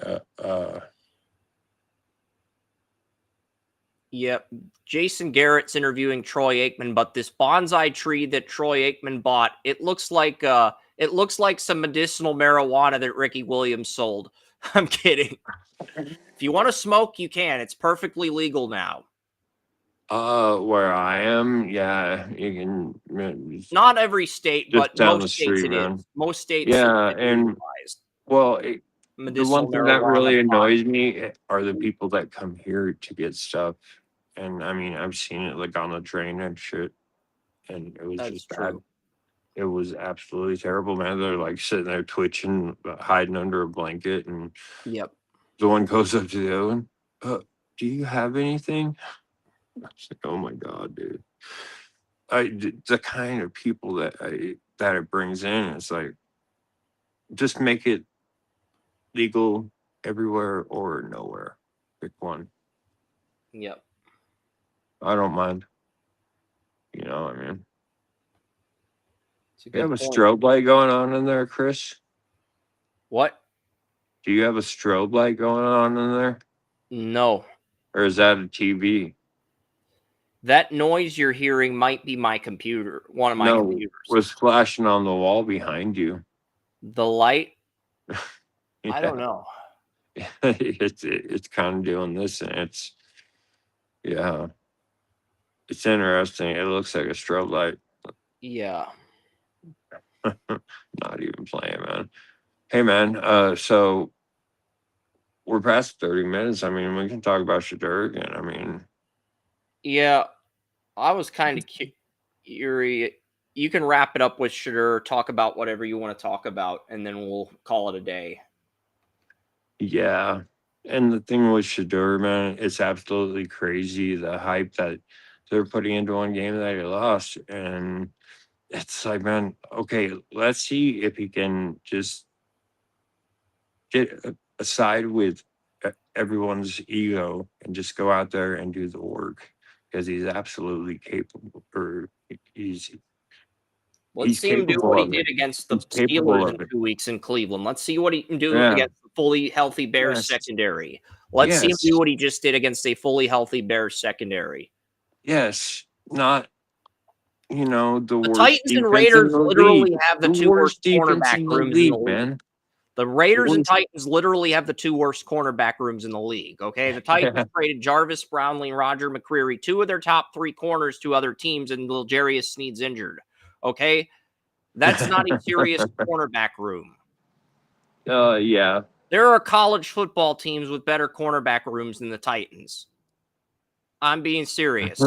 [SPEAKER 1] Yep. Jason Garrett's interviewing Troy Aikman, but this bonsai tree that Troy Aikman bought, it looks like some medicinal marijuana that Ricky Williams sold. I'm kidding. If you want to smoke, you can. It's perfectly legal now.
[SPEAKER 2] Where I am, yeah, you can.
[SPEAKER 1] Not every state, but
[SPEAKER 2] down the
[SPEAKER 1] most states
[SPEAKER 2] street,
[SPEAKER 1] it
[SPEAKER 2] man.
[SPEAKER 1] is. Most states,
[SPEAKER 2] Yeah, and
[SPEAKER 1] legalized.
[SPEAKER 2] well, the
[SPEAKER 1] Medicinal
[SPEAKER 2] one thing that
[SPEAKER 1] marijuana
[SPEAKER 2] really
[SPEAKER 1] pot.
[SPEAKER 2] annoys me are the people that come here to get stuff. And I mean, I've seen it like on the train and shit, and it was
[SPEAKER 1] That's
[SPEAKER 2] just bad.
[SPEAKER 1] true.
[SPEAKER 2] It was absolutely terrible, man. They're like sitting there twitching, hiding under a blanket, and
[SPEAKER 1] Yep.
[SPEAKER 2] the one goes up to the other one. Do you have anything? I was like, oh my god, dude. The kind of people that it brings in, it's like, just make it legal everywhere or nowhere. Pick one.
[SPEAKER 1] Yep.
[SPEAKER 2] I don't mind. You know, I mean,
[SPEAKER 1] It's a
[SPEAKER 2] you have
[SPEAKER 1] good
[SPEAKER 2] a
[SPEAKER 1] point.
[SPEAKER 2] strobe light going on in there, Chris?
[SPEAKER 1] What?
[SPEAKER 2] Do you have a strobe light going on in there?
[SPEAKER 1] No.
[SPEAKER 2] Or is that a TV?
[SPEAKER 1] That noise you're hearing might be my computer, one of my computers.
[SPEAKER 2] Was flashing on the wall behind you.
[SPEAKER 1] The light?
[SPEAKER 2] Yeah.
[SPEAKER 1] I don't know.
[SPEAKER 2] It's kind of doing this, and it's interesting. It looks like a strobe light.
[SPEAKER 1] Yeah.
[SPEAKER 2] Not even playing, man. Hey, man. So we're past 30 minutes. I mean, we can talk about Shadur again. I mean,
[SPEAKER 1] yeah. I was kind of curious. You can wrap it up with Shadur, talk about whatever you want to talk about, and then we'll call it a day.
[SPEAKER 2] yeah. And the thing with Shadur, man, it's absolutely crazy the hype that they're putting into one game that he lost. And it's like, man, okay, let's see if he can just get aside with everyone's ego and just go out there and do the work, because he's absolutely capable. Or
[SPEAKER 1] Let's see him do
[SPEAKER 2] capable
[SPEAKER 1] what he
[SPEAKER 2] of
[SPEAKER 1] did
[SPEAKER 2] it.
[SPEAKER 1] against the
[SPEAKER 2] He's capable
[SPEAKER 1] Steelers
[SPEAKER 2] of
[SPEAKER 1] in
[SPEAKER 2] it.
[SPEAKER 1] 2 weeks in Cleveland. Let's see what he can do
[SPEAKER 2] Yeah.
[SPEAKER 1] against the fully healthy Bears
[SPEAKER 2] Yes.
[SPEAKER 1] secondary. Let's see him
[SPEAKER 2] Yes.
[SPEAKER 1] do what he just did against a fully healthy Bears secondary.
[SPEAKER 2] Yes, not the worst
[SPEAKER 1] Titans and
[SPEAKER 2] defense
[SPEAKER 1] Raiders
[SPEAKER 2] in the
[SPEAKER 1] literally
[SPEAKER 2] league.
[SPEAKER 1] have the
[SPEAKER 2] The
[SPEAKER 1] two worst
[SPEAKER 2] worst defense
[SPEAKER 1] cornerback
[SPEAKER 2] in the
[SPEAKER 1] rooms in the
[SPEAKER 2] league,
[SPEAKER 1] league.
[SPEAKER 2] man.
[SPEAKER 1] The Raiders and
[SPEAKER 2] Worst.
[SPEAKER 1] Titans literally have the two worst cornerback rooms in the league. Okay, the Titans traded Jarvis Brownlee and Roger McCreary, two of their top three corners, to other teams, and L'Jarius Sneed's injured. Okay, that's not a serious cornerback room.
[SPEAKER 2] Yeah.
[SPEAKER 1] There are college football teams with better cornerback rooms than the Titans. I'm being serious.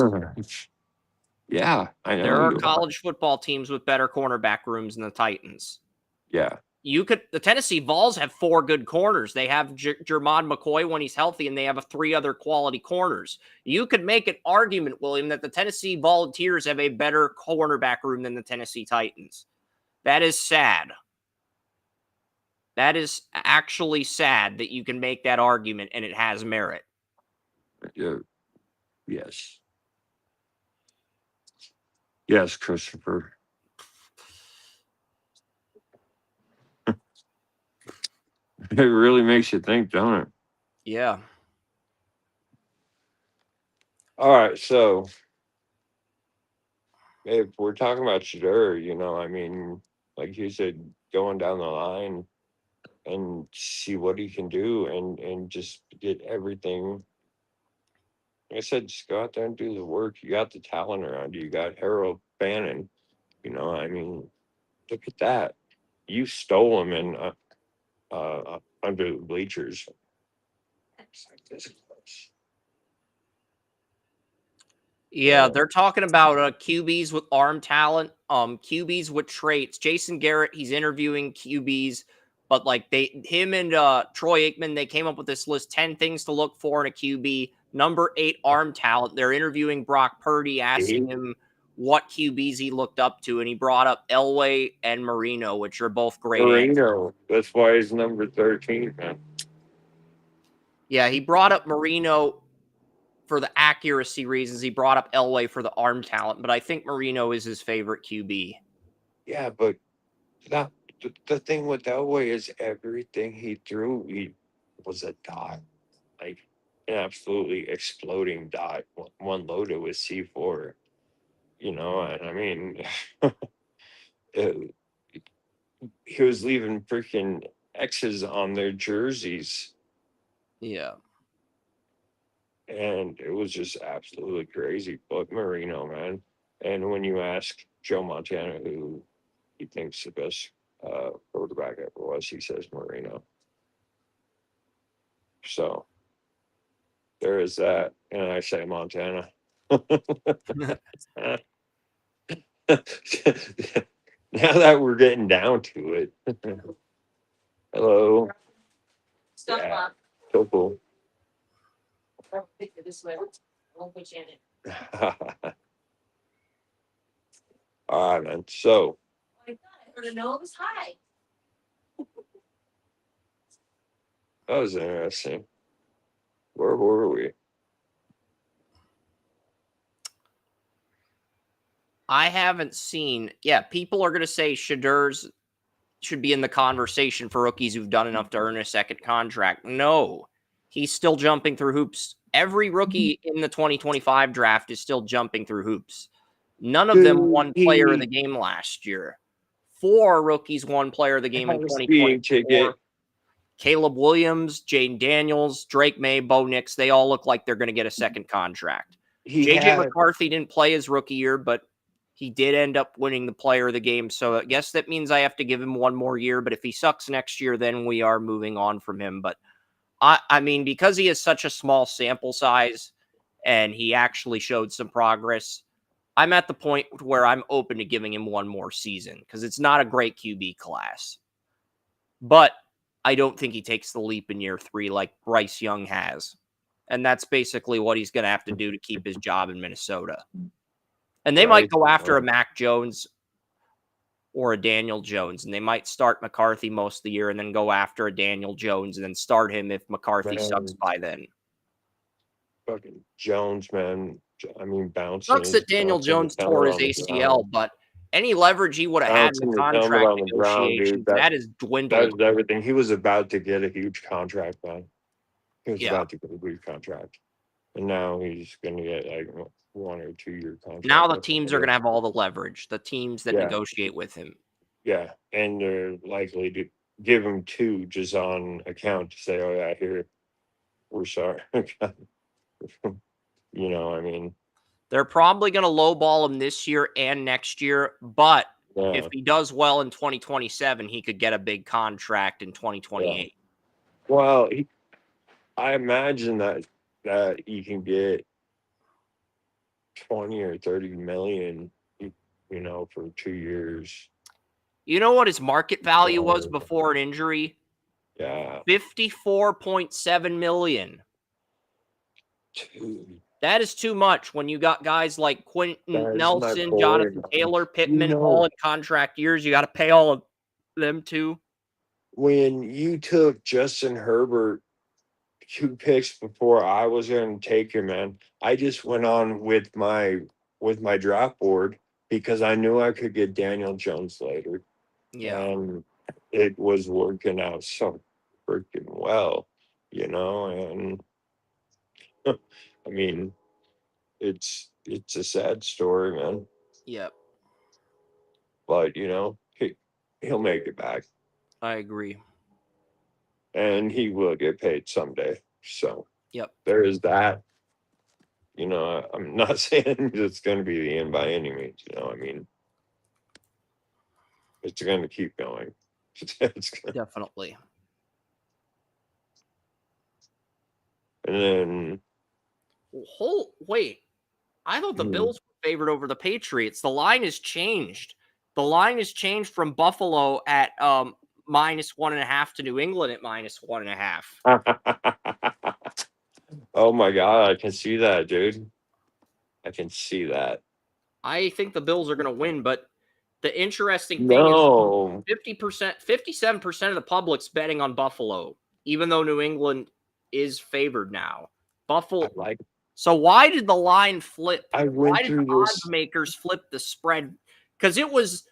[SPEAKER 2] Yeah, I know.
[SPEAKER 1] There are college football teams with better cornerback rooms than the Titans.
[SPEAKER 2] Yeah.
[SPEAKER 1] The Tennessee Vols have four good corners. They have Jermod McCoy when he's healthy, and they have three other quality corners. You could make an argument, William, that the Tennessee Volunteers have a better cornerback room than the Tennessee Titans. That is sad. That is actually sad that you can make that argument, and it has merit.
[SPEAKER 2] Yes. Yes, Christopher. It really makes you think, don't it?
[SPEAKER 1] Yeah.
[SPEAKER 2] All right, so if we're talking about Shadur, I mean, like you said, going down the line and see what he can do, and just get everything. Like I said, just go out there and do the work. You got the talent around you. You got Harold Bannon. I mean, look at that. You stole him in under the bleachers. It's like this close.
[SPEAKER 1] Yeah, they're talking about QBs with arm talent, QBs with traits. Jason Garrett, he's interviewing QBs, but like him and Troy Aikman, they came up with this list: 10 things to look for in a QB. Number 8, arm talent. They're interviewing Brock Purdy, asking him what QBs he looked up to, and he brought up Elway and Marino, which are both great.
[SPEAKER 2] Marino, that's why he's number 13, man.
[SPEAKER 1] Yeah, he brought up Marino for the accuracy reasons. He brought up Elway for the arm talent, but I think Marino is his favorite QB.
[SPEAKER 2] Yeah, but the thing with Elway is everything he threw, he was a dot, like an absolutely exploding dot. One loaded with C4, and I mean, it, he was leaving freaking X's on their jerseys.
[SPEAKER 1] Yeah.
[SPEAKER 2] And it was just absolutely crazy. But Marino, man. And when you ask Joe Montana who he thinks the best quarterback ever was, he says Marino. So there is that. And I say Montana. Now that we're getting down to it. Hello.
[SPEAKER 3] Stop,
[SPEAKER 2] Yeah.
[SPEAKER 3] Bob.
[SPEAKER 2] So cool.
[SPEAKER 3] This way. I won't put you in it.
[SPEAKER 2] All right, man. So
[SPEAKER 3] I thought I heard a nose. Hi.
[SPEAKER 2] that was interesting. Where were we?
[SPEAKER 1] I haven't seen. Yeah, people are going to say Shadur's should be in the conversation for rookies who've done enough to earn a second contract. No, he's still jumping through hoops. Every rookie in the 2025 draft is still jumping through hoops. None of them won player of the game last year. 4 rookies won player of the game in 2024. Caleb Williams, Jaden Daniels, Drake May, Bo Nix, they all look like they're going to get a second contract. JJ McCarthy didn't play his rookie year, but he did end up winning the player of the game. So I guess that means I have to give him one more year. But if he sucks next year, then we are moving on from him. But I mean, because he has such a small sample size and he actually showed some progress, I'm at the point where I'm open to giving him one more season because it's not a great QB class. But I don't think he takes the leap in year 3 like Bryce Young has. And that's basically what he's going to have to do to keep his job in Minnesota. And they might go after a Mac Jones or a Daniel Jones, and they might start McCarthy most of the year and then go after a Daniel Jones and then start him if McCarthy sucks by then.
[SPEAKER 2] Fucking Jones, man. I mean, bouncing.
[SPEAKER 1] Sucks that Daniel Jones tore his ACL, but any leverage he would have had in the contract negotiations, that is dwindled.
[SPEAKER 2] That was everything. He was about to get a huge contract, man. He was about to get a huge contract. And now he's going to get like 1 or 2 year contract.
[SPEAKER 1] Now the teams are going to have all the leverage, the teams that negotiate with him.
[SPEAKER 2] Yeah, and they're likely to give him 2 just on account to say, oh, yeah, here, we're sorry. I mean.
[SPEAKER 1] They're probably going to lowball him this year and next year, but if he does well in 2027, he could get a big contract in 2028.
[SPEAKER 2] Yeah. Well, I imagine that you can get 20 or 30 million, for 2 years.
[SPEAKER 1] You know what his market value was before an injury?
[SPEAKER 2] Yeah.
[SPEAKER 1] 54.7 million.
[SPEAKER 2] Dude.
[SPEAKER 1] That is too much when you got guys like Quentin Nelson, Jonathan Taylor, Pittman, all in contract years. You got to pay all of them too.
[SPEAKER 2] When you took Justin Herbert 2 picks before I was going to take him, man, I just went on with my draft board because I knew I could get Daniel Jones later.
[SPEAKER 1] Yeah.
[SPEAKER 2] And it was working out so freaking well, and I mean, it's a sad story, man.
[SPEAKER 1] Yep.
[SPEAKER 2] But he'll make it back.
[SPEAKER 1] I agree.
[SPEAKER 2] And he will get paid someday. So
[SPEAKER 1] yep,
[SPEAKER 2] there is that. I'm not saying it's going to be the end by any means. I mean, it's going to keep going.
[SPEAKER 1] Definitely.
[SPEAKER 2] And then.
[SPEAKER 1] Wait. I thought the Bills were favored over the Patriots. The line has changed. The line has changed from Buffalo at -1.5 to New England at -1.5.
[SPEAKER 2] Oh my God, I can see that, dude. I can see that.
[SPEAKER 1] I think the Bills are going to win, but the interesting thing is
[SPEAKER 2] No,
[SPEAKER 1] 50%, 57% of the public's betting on Buffalo, even though New England is favored now. Buffalo.
[SPEAKER 2] I like.
[SPEAKER 1] So why did the line flip?
[SPEAKER 2] I
[SPEAKER 1] Why
[SPEAKER 2] went
[SPEAKER 1] did the
[SPEAKER 2] through
[SPEAKER 1] odds
[SPEAKER 2] this.
[SPEAKER 1] makers flip the spread? Because it was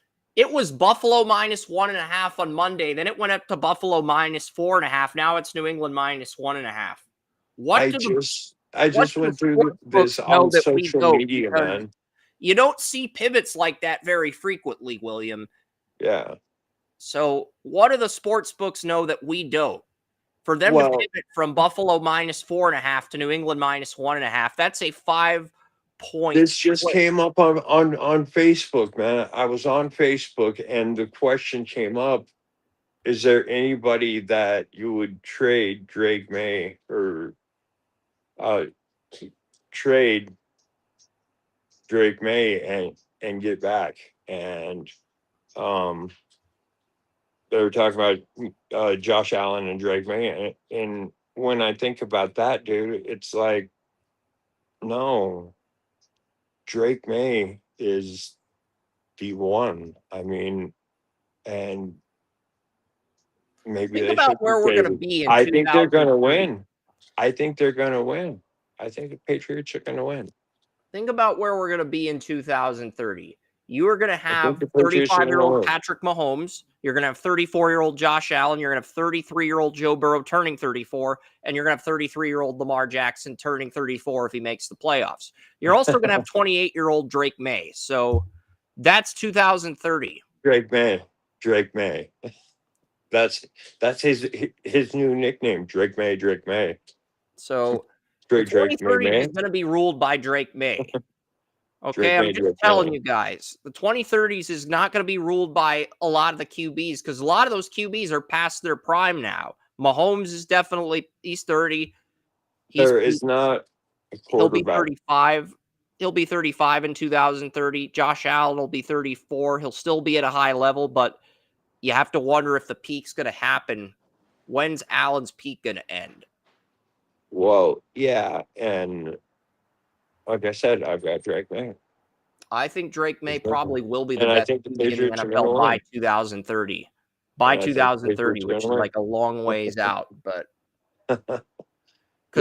[SPEAKER 1] Buffalo -1.5 on Monday. Then it went up to Buffalo -4.5. Now it's New England -1.5.
[SPEAKER 2] I
[SPEAKER 1] What do the
[SPEAKER 2] just I
[SPEAKER 1] what
[SPEAKER 2] just
[SPEAKER 1] do the
[SPEAKER 2] went through
[SPEAKER 1] sports
[SPEAKER 2] this
[SPEAKER 1] books know
[SPEAKER 2] on
[SPEAKER 1] that we
[SPEAKER 2] social
[SPEAKER 1] don't?
[SPEAKER 2] media,
[SPEAKER 1] Because
[SPEAKER 2] man.
[SPEAKER 1] you don't see pivots like that very frequently, William.
[SPEAKER 2] Yeah.
[SPEAKER 1] So what do the sports books know that we don't? For them to
[SPEAKER 2] Well,
[SPEAKER 1] pivot from Buffalo -4.5 to New England -1.5, that's a 5-point
[SPEAKER 2] this just
[SPEAKER 1] split.
[SPEAKER 2] came up on Facebook, man. I was on Facebook and the question came up: is there anybody that you would trade Drake May or uh trade Drake May and get back? And um they were talking about Josh Allen and Drake May, and when I think about that, dude, it's like, no, Drake May is the one. I mean, and maybe
[SPEAKER 1] Think
[SPEAKER 2] they
[SPEAKER 1] about
[SPEAKER 2] should be
[SPEAKER 1] where we're going to
[SPEAKER 2] favored.
[SPEAKER 1] be in
[SPEAKER 2] I think they're going to
[SPEAKER 1] 2030.
[SPEAKER 2] win. I think they're going to win. I think the Patriots are going to win.
[SPEAKER 1] Think about where we're going to be in 2030. You are going to
[SPEAKER 2] I think
[SPEAKER 1] have
[SPEAKER 2] the Patriots are going to
[SPEAKER 1] 35-year-old
[SPEAKER 2] win.
[SPEAKER 1] Patrick Mahomes. You're going to have 34-year-old Josh Allen. You're going to have 33-year-old Joe Burrow turning 34. And you're going to have 33-year-old Lamar Jackson turning 34 if he makes the playoffs. You're also going to have 28-year-old Drake May. So that's 2030.
[SPEAKER 2] Drake May. Drake May. That's his new nickname, Drake May. Drake May.
[SPEAKER 1] So the
[SPEAKER 2] Straight Drake May
[SPEAKER 1] 2030s is
[SPEAKER 2] man.
[SPEAKER 1] going to be ruled by Drake May. Okay,
[SPEAKER 2] Drake
[SPEAKER 1] I'm
[SPEAKER 2] May.
[SPEAKER 1] just
[SPEAKER 2] Drake
[SPEAKER 1] telling
[SPEAKER 2] May.
[SPEAKER 1] you guys, the 2030s is not going to be ruled by a lot of the QBs because a lot of those QBs are past their prime now. Mahomes is definitely, he's 30.
[SPEAKER 2] There is not a
[SPEAKER 1] He'll be
[SPEAKER 2] quarterback.
[SPEAKER 1] 35. He'll be 35 in 2030. Josh Allen will be 34. He'll still be at a high level, but you have to wonder if the peak's going to happen. When's Allen's peak going to end?
[SPEAKER 2] Well, yeah, and like I said, I've got Drake May.
[SPEAKER 1] I think Drake May probably will be the
[SPEAKER 2] And I
[SPEAKER 1] best
[SPEAKER 2] think the
[SPEAKER 1] QB in the
[SPEAKER 2] Patriots are going to
[SPEAKER 1] NFL by
[SPEAKER 2] win.
[SPEAKER 1] 2030. By
[SPEAKER 2] And I think the
[SPEAKER 1] 2030,
[SPEAKER 2] Patriots are
[SPEAKER 1] which is
[SPEAKER 2] going to
[SPEAKER 1] like a long ways out, but
[SPEAKER 2] win.
[SPEAKER 1] because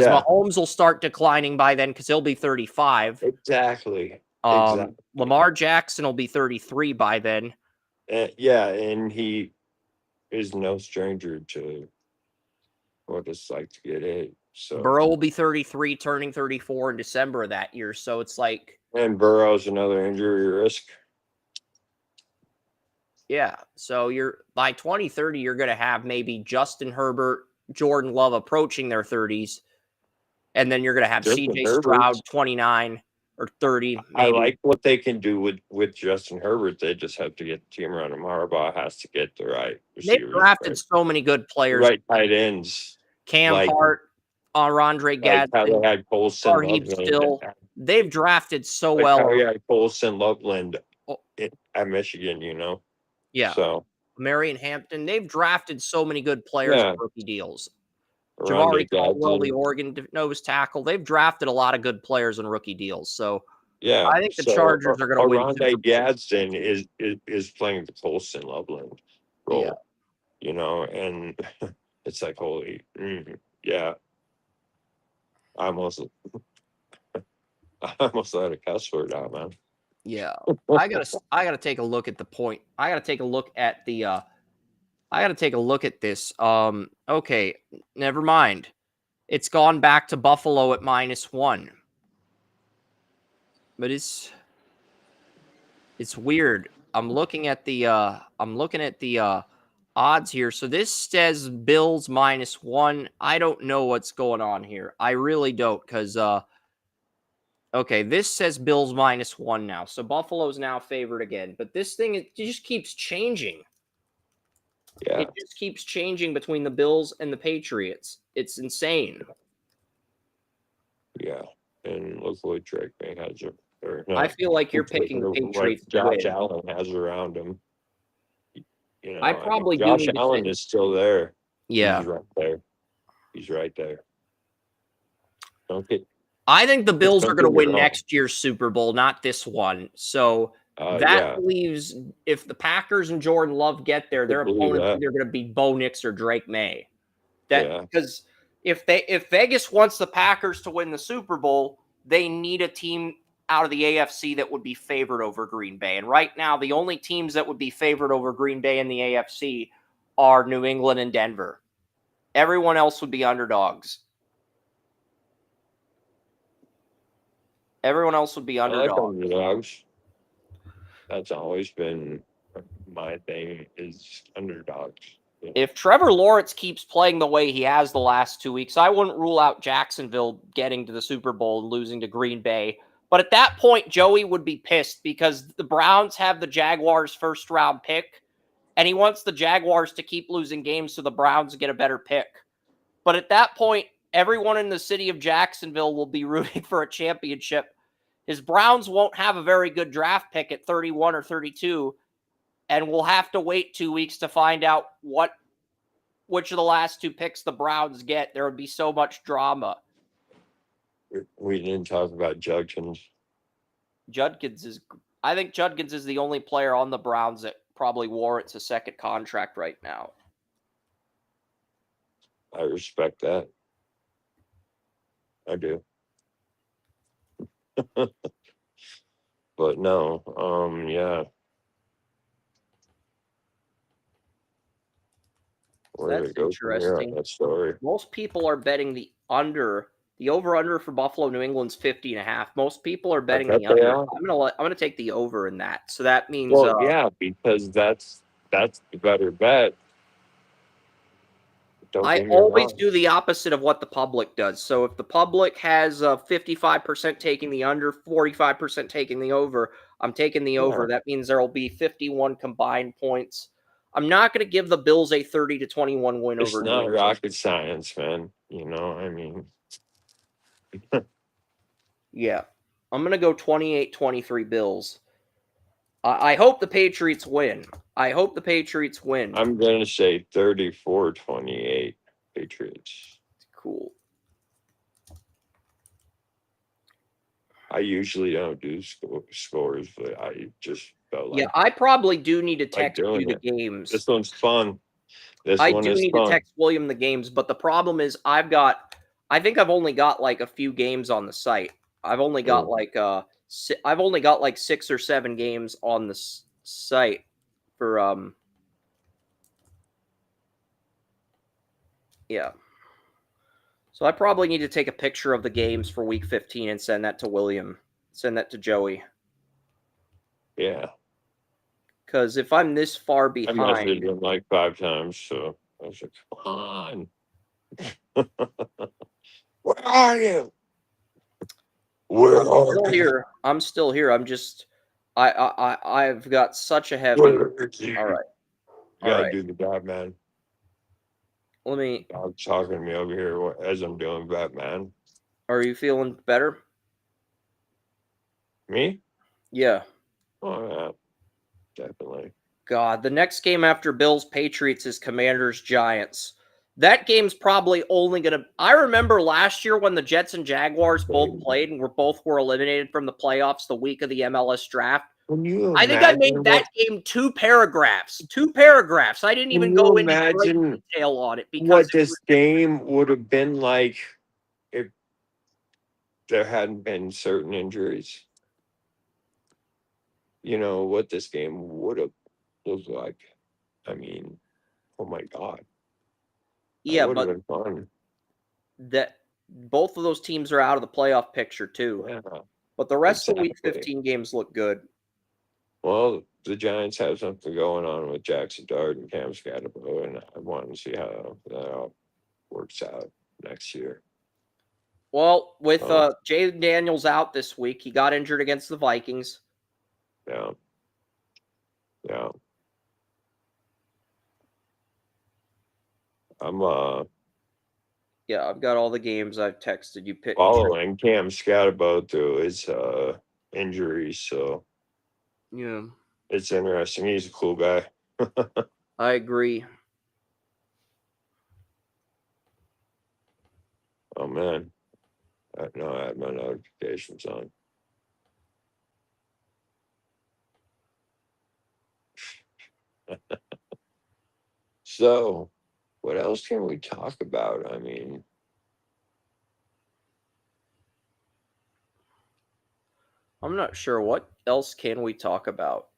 [SPEAKER 2] Yeah,
[SPEAKER 1] Mahomes will start declining by then because he'll be 35.
[SPEAKER 2] exactly. Exactly.
[SPEAKER 1] Lamar Jackson will be 33 by then.
[SPEAKER 2] Yeah, and he is no stranger to what it's like to get hit. So,
[SPEAKER 1] Burrow will be 33, turning 34 in December of that year. So it's like,
[SPEAKER 2] and Burrow's another injury risk.
[SPEAKER 1] yeah. So by 2030, you're going to have maybe Justin Herbert, Jordan Love approaching their 30s. And then you're going to have
[SPEAKER 2] Justin
[SPEAKER 1] CJ
[SPEAKER 2] Herbert.
[SPEAKER 1] Stroud, 29 or 30, maybe.
[SPEAKER 2] I like what they can do with Justin Herbert. They just have to get the team around him. Harbaugh has to get the right
[SPEAKER 1] They've
[SPEAKER 2] receivers,
[SPEAKER 1] drafted so many good players.
[SPEAKER 2] right tight ends.
[SPEAKER 1] Cam
[SPEAKER 2] like,
[SPEAKER 1] Hart, Rondre
[SPEAKER 2] like how
[SPEAKER 1] Gadsden,
[SPEAKER 2] they had Colson
[SPEAKER 1] Raheem
[SPEAKER 2] Loveland.
[SPEAKER 1] Still. They've drafted so
[SPEAKER 2] Like
[SPEAKER 1] well.
[SPEAKER 2] how he had Colson Loveland
[SPEAKER 1] Oh.
[SPEAKER 2] at Michigan,
[SPEAKER 1] Yeah.
[SPEAKER 2] So
[SPEAKER 1] Marion Hampton. They've drafted so many good players
[SPEAKER 2] Yeah.
[SPEAKER 1] in rookie deals.
[SPEAKER 2] Rondé
[SPEAKER 1] Jabari Caldwell, the
[SPEAKER 2] Gadsden.
[SPEAKER 1] Oregon nose tackle. They've drafted a lot of good players in rookie deals. So
[SPEAKER 2] Yeah,
[SPEAKER 1] I think the Chargers are going to win.
[SPEAKER 2] Rondé Gadsden is playing the Colson Loveland role, and it's like, holy, yeah. I almost let a cuss word out, man.
[SPEAKER 1] Yeah, I gotta take a look at the point. I gotta take a look at the. I gotta take a look at this. Okay, never mind. It's gone back to Buffalo at -1. But it's weird. I'm looking at the odds here. So this says Bills -1. I don't know what's going on here. I really don't, because okay, this says Bills -1 now. So Buffalo's now favored again. But this thing, it just keeps changing.
[SPEAKER 2] Yeah.
[SPEAKER 1] It just keeps changing between the Bills and the Patriots. It's insane.
[SPEAKER 2] Yeah. And and look what Drake May has. Or
[SPEAKER 1] I
[SPEAKER 2] not,
[SPEAKER 1] feel like you're picking the
[SPEAKER 2] what
[SPEAKER 1] Patriots to
[SPEAKER 2] Josh
[SPEAKER 1] win.
[SPEAKER 2] Allen has around him.
[SPEAKER 1] I probably do
[SPEAKER 2] Josh
[SPEAKER 1] need to
[SPEAKER 2] Allen
[SPEAKER 1] take-
[SPEAKER 2] is still there.
[SPEAKER 1] Yeah.
[SPEAKER 2] He's right there. He's right there. Don't get.
[SPEAKER 1] I think the Bills are
[SPEAKER 2] Don't
[SPEAKER 1] going to
[SPEAKER 2] get me
[SPEAKER 1] win
[SPEAKER 2] wrong.
[SPEAKER 1] next year's Super Bowl, not this one. So that
[SPEAKER 2] Yeah,
[SPEAKER 1] leaves, if the Packers and Jordan Love get there, their
[SPEAKER 2] believe
[SPEAKER 1] opponent's
[SPEAKER 2] that.
[SPEAKER 1] either going to be Bo Nix or Drake May.
[SPEAKER 2] Yeah.
[SPEAKER 1] Because if Vegas wants the Packers to win the Super Bowl, they need a team out of the AFC that would be favored over Green Bay. And right now, the only teams that would be favored over Green Bay in the AFC are New England and Denver. Everyone else would be underdogs. Everyone else would be
[SPEAKER 2] I like
[SPEAKER 1] underdogs.
[SPEAKER 2] underdogs. That's always been my thing, is underdogs. Yeah.
[SPEAKER 1] If Trevor Lawrence keeps playing the way he has the last 2 weeks, I wouldn't rule out Jacksonville getting to the Super Bowl and losing to Green Bay. But at that point, Joey would be pissed because the Browns have the Jaguars' first-round pick, and he wants the Jaguars to keep losing games so the Browns get a better pick. But at that point, everyone in the city of Jacksonville will be rooting for a championship. His Browns won't have a very good draft pick at 31 or 32, and we'll have to wait 2 weeks to find out which of the last two picks the Browns get. There would be so much drama.
[SPEAKER 2] We didn't talk about Judkins.
[SPEAKER 1] I think Judkins is the only player on the Browns that probably warrants a second contract right now.
[SPEAKER 2] I respect that. I do. But no, yeah. Where did it go from here on that story?
[SPEAKER 1] Most people are betting the under. The over-under for Buffalo, New England's 50.5. Most people are betting the under. I'm gonna take the over in that. So that means
[SPEAKER 2] yeah, because that's the better bet.
[SPEAKER 1] I always do the opposite of what the public does. So if the public has 55% taking the under, 45% taking the over, I'm taking the over.
[SPEAKER 2] Yeah.
[SPEAKER 1] That means there will be 51 combined points. I'm not going to give the Bills a 30-21 win over.
[SPEAKER 2] It's not rocket science, man. I mean.
[SPEAKER 1] Yeah. I'm going to go 28-23 Bills. I hope the Patriots win. I'm
[SPEAKER 2] going to say 34-28 Patriots.
[SPEAKER 1] Cool.
[SPEAKER 2] I usually don't do scores, but I just felt like.
[SPEAKER 1] Yeah, I probably do need to text you the games.
[SPEAKER 2] This one's fun.
[SPEAKER 1] I do need to text William the games, but the problem is I think I've only got like a few games on the site. I've only got like 6 or 7 games on the site for yeah. So I probably need to take a picture of the games for week 15 and send that to William. Send that to Joey.
[SPEAKER 2] Yeah.
[SPEAKER 1] Because if I'm this far behind,
[SPEAKER 2] I messaged him like 5 times, so I was like, "Come on, where are you?
[SPEAKER 1] I'm still here. I'm just, I've got such a heavy.
[SPEAKER 2] All
[SPEAKER 1] right.
[SPEAKER 2] You gotta do the Batman.
[SPEAKER 1] Let me.
[SPEAKER 2] Dog's talking to me over here as I'm doing Batman.
[SPEAKER 1] Are you feeling better?
[SPEAKER 2] Me?
[SPEAKER 1] Yeah.
[SPEAKER 2] Oh yeah. Definitely.
[SPEAKER 1] God, the next game after Bills Patriots is Commanders Giants. That game's probably only going to. I remember last year when the Jets and Jaguars both played and both were eliminated from the playoffs the week of the MLS draft. I think I made that game 2 paragraphs. 2 paragraphs. I didn't even go into great detail on it because
[SPEAKER 2] what this game would have been like if there hadn't been certain injuries. What this game would have looked like. I mean, oh my God.
[SPEAKER 1] Yeah, but
[SPEAKER 2] been fun.
[SPEAKER 1] That both of those teams are out of the playoff picture too.
[SPEAKER 2] Yeah,
[SPEAKER 1] but the rest of the week 15 games look good.
[SPEAKER 2] Well, the Giants have something going on with Jackson Dart and Cam Scatterbo, and I want to see how that all works out next year.
[SPEAKER 1] Well, with Jaden Daniels out this week, he got injured against the Vikings.
[SPEAKER 2] Yeah. Yeah.
[SPEAKER 1] Yeah, I've got all the games I've texted you.
[SPEAKER 2] Following Cam Scatterbo through his injuries, so
[SPEAKER 1] Yeah,
[SPEAKER 2] it's interesting. He's a cool guy.
[SPEAKER 1] I agree.
[SPEAKER 2] Oh man, no, I have my notifications on. So, what else can we talk about? I mean,
[SPEAKER 1] I'm not sure what else can we talk about.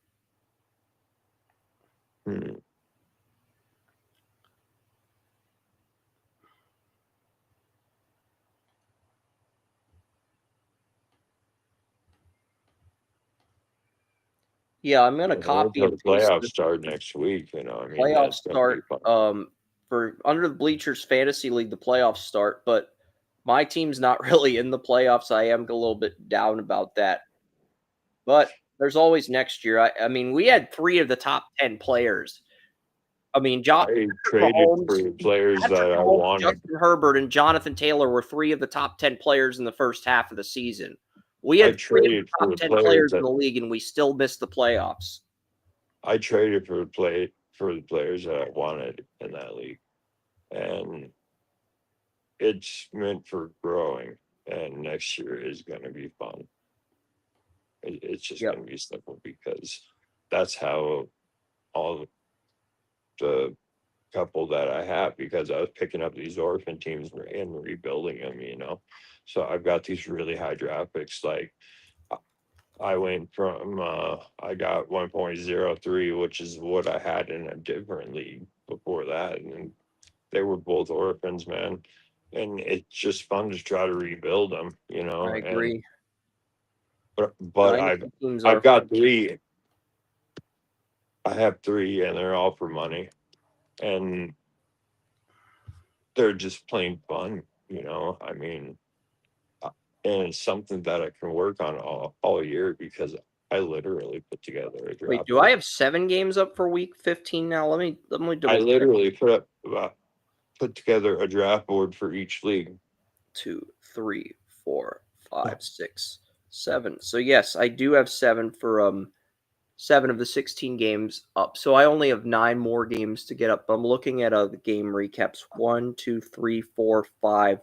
[SPEAKER 1] Yeah, I'm gonna copy and
[SPEAKER 2] the
[SPEAKER 1] paste
[SPEAKER 2] playoffs
[SPEAKER 1] the
[SPEAKER 2] start next week. You know, I mean,
[SPEAKER 1] playoffs
[SPEAKER 2] that's gonna be
[SPEAKER 1] start.
[SPEAKER 2] fun.
[SPEAKER 1] For Under the Bleachers Fantasy League, the playoffs start, but my team's not really in the playoffs. I am a little bit down about that. But there's always next year. I mean, we had 3 of the top 10 players. I mean,
[SPEAKER 2] I traded for the players that I wanted.
[SPEAKER 1] Justin Herbert, and Jonathan Taylor were 3 of the top 10 players in the first half of the season. We had 3 of the top 10 players in the league, and we still missed the playoffs.
[SPEAKER 2] I traded for the players that I wanted in that league, and it's meant for growing. And next year is going to be fun. It's just going to be simple because that's how all the couple that I have, because I was picking up these orphan teams and rebuilding them, you know. So I've got these really high draft picks. Like I went from I got 1.03, which is what I had in a different league before that, and they were both orphans, man. And it's just fun to try to rebuild them, you know.
[SPEAKER 1] I agree.
[SPEAKER 2] But I've got 3. I have 3, and they're all for money, and they're just plain fun, you know. I mean, and it's something that I can work on all year because I literally put together a draft.
[SPEAKER 1] Wait, do I have 7 games up for week 15 now? Let me double.
[SPEAKER 2] I literally put together a draft board for each league.
[SPEAKER 1] 2, 3, 4, 5, 6, 7. So yes, I do have 7 for 7 of the 16 games up. So I only have 9 more games to get up. I'm looking at the game recaps. 1, 2, 3, 4, 5.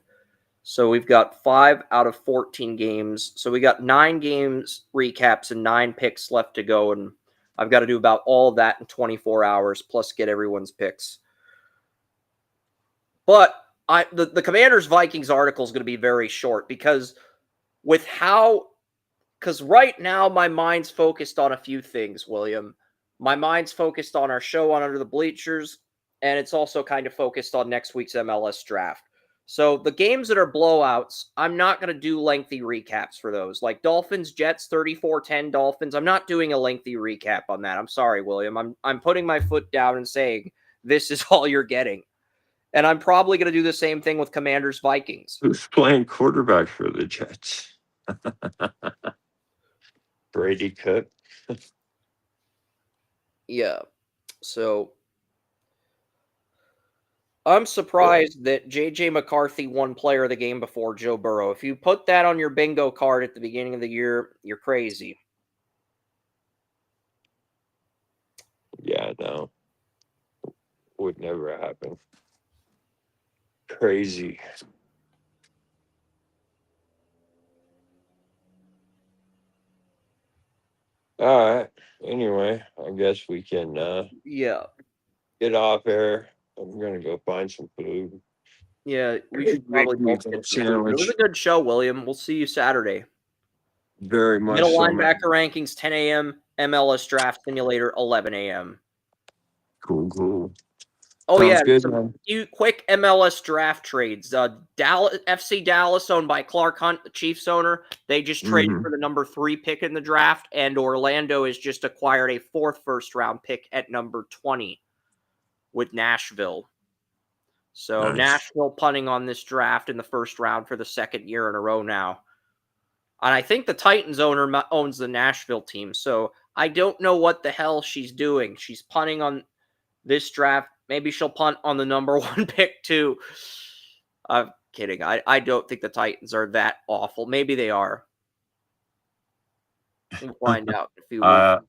[SPEAKER 1] So we've got 5 out of 14 games. So we got 9 games recaps and 9 picks left to go. And I've got to do about all of that in 24 hours, plus get everyone's picks. But the Commanders Vikings article is going to be very short because right now my mind's focused on a few things, William. My mind's focused on our show on Under the Bleachers, and it's also kind of focused on next week's MLS draft. So the games that are blowouts, I'm not going to do lengthy recaps for those. Like Dolphins, Jets, 34-10 Dolphins. I'm not doing a lengthy recap on that. I'm sorry, William. I'm putting my foot down and saying this is all you're getting. And I'm probably going to do the same thing with Commanders Vikings.
[SPEAKER 2] Who's playing quarterback for the Jets? Brady Cook.
[SPEAKER 1] Yeah. So I'm surprised that J.J. McCarthy won player of the game before Joe Burrow. If you put that on your bingo card at the beginning of the year, you're crazy.
[SPEAKER 2] Yeah, no. Would never happen. Crazy. All right. Anyway, I guess we can get off here. I'm gonna go find some food.
[SPEAKER 1] Yeah, we should probably both get some food. It was a good show, William. We'll see you Saturday.
[SPEAKER 2] Very much.
[SPEAKER 1] Middle linebacker rankings, 10 a.m. MLS Draft Simulator, 11 a.m.
[SPEAKER 2] Cool.
[SPEAKER 1] Oh,
[SPEAKER 2] sounds
[SPEAKER 1] yeah.
[SPEAKER 2] Good,
[SPEAKER 1] some few quick MLS draft trades. FC Dallas, owned by Clark Hunt, the Chiefs owner. They just traded for the number 3 pick in the draft, and Orlando has just acquired a 4th first-round pick at number 20 with Nashville. So Nashville punting on this draft in the first round for the 2nd year in a row now. And I think the Titans owner owns the Nashville team, so I don't know what the hell she's doing. She's punting on this draft. Maybe she'll punt on the number 1 pick too. kidding. I don't think the Titans are that awful. Maybe they are. We'll find out in a few weeks.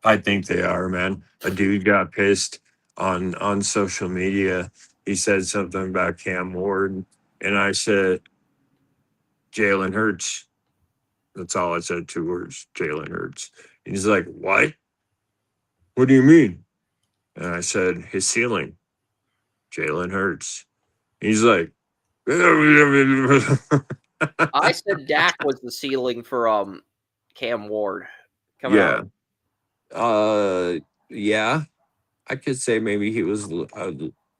[SPEAKER 2] I think they are, man. A dude got pissed on social media. He said something about Cam Ward, and I said Jalen Hurts. That's all I said. 2 words, Jalen Hurts. And he's like, "What? What do you mean?" And I said, "His ceiling, Jalen Hurts." He's like,
[SPEAKER 1] I said Dak was the ceiling for Cam Ward coming
[SPEAKER 2] yeah.
[SPEAKER 1] out.
[SPEAKER 2] Yeah. I could say maybe he was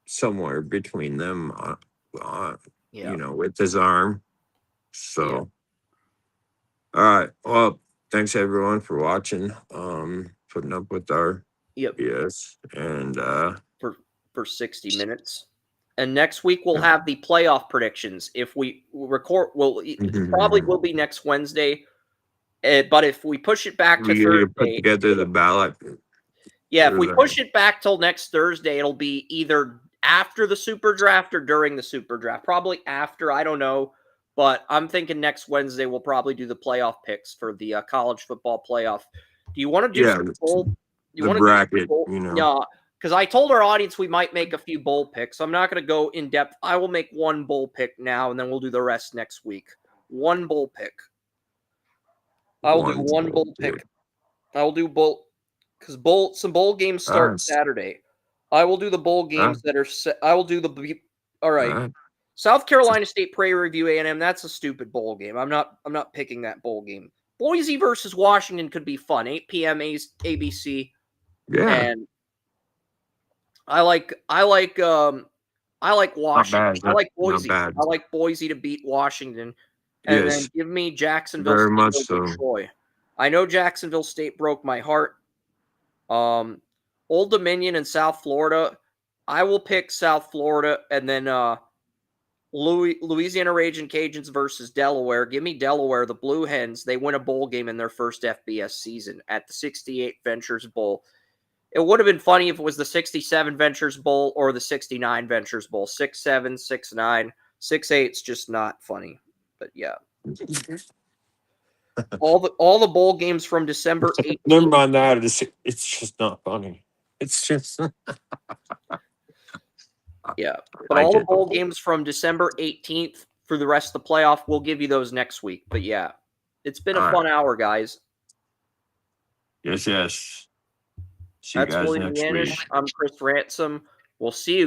[SPEAKER 2] somewhere between them,
[SPEAKER 1] Yeah.
[SPEAKER 2] with his arm. So, all right. Well, thanks everyone for watching. Putting up with our BS and
[SPEAKER 1] for 60 minutes. And next week we'll have the playoff predictions. If we record, it probably will be next Wednesday. But if we push it back to Thursday,
[SPEAKER 2] put together the ballot.
[SPEAKER 1] Yeah, if we push it back till next Thursday, it'll be either after the Super Draft or during the Super Draft. Probably after, I don't know. But I'm thinking next Wednesday we'll probably do the playoff picks for the college football playoff. Do you want to do some bowl?
[SPEAKER 2] The bracket,
[SPEAKER 1] Yeah, because I told our audience we might make a few bowl picks. I'm not going to go in depth. I will make one bowl pick now, and then we'll do the rest next week. One bowl pick. I will do one bowl pick. I will do bowl because some bowl games start Saturday. I will do the bowl games that are set. I will do the all right. South Carolina State Prairie Review A&M. That's a stupid bowl game. I'm not picking that bowl game. Boise versus Washington could be fun. 8 p.m. ABC.
[SPEAKER 2] Yeah.
[SPEAKER 1] And I like Washington. I like Boise. I like Boise to beat Washington. And then give me Jacksonville
[SPEAKER 2] Very
[SPEAKER 1] State
[SPEAKER 2] much
[SPEAKER 1] over
[SPEAKER 2] so.
[SPEAKER 1] Troy. I know Jacksonville State broke my heart. Old Dominion and South Florida. I will pick South Florida, and then Louisiana Raging Cajuns versus Delaware. Give me Delaware, the Blue Hens. They win a bowl game in their first FBS season at the 68 Ventures Bowl. It would have been funny if it was the 67 Ventures Bowl or the 69 Ventures Bowl. 6-7, 6-9, 6-8's just not funny. But yeah. all the bowl games from December 18th.
[SPEAKER 2] Never mind that. It's just not funny. It's just
[SPEAKER 1] yeah. But all the bowl games from December 18th for the rest of the playoff, we'll give you those next week. But yeah, it's been a fun hour, guys.
[SPEAKER 2] Yes. See
[SPEAKER 1] That's
[SPEAKER 2] you guys
[SPEAKER 1] William
[SPEAKER 2] next
[SPEAKER 1] Yanish.
[SPEAKER 2] week.
[SPEAKER 1] I'm Chris Ransom. We'll see you.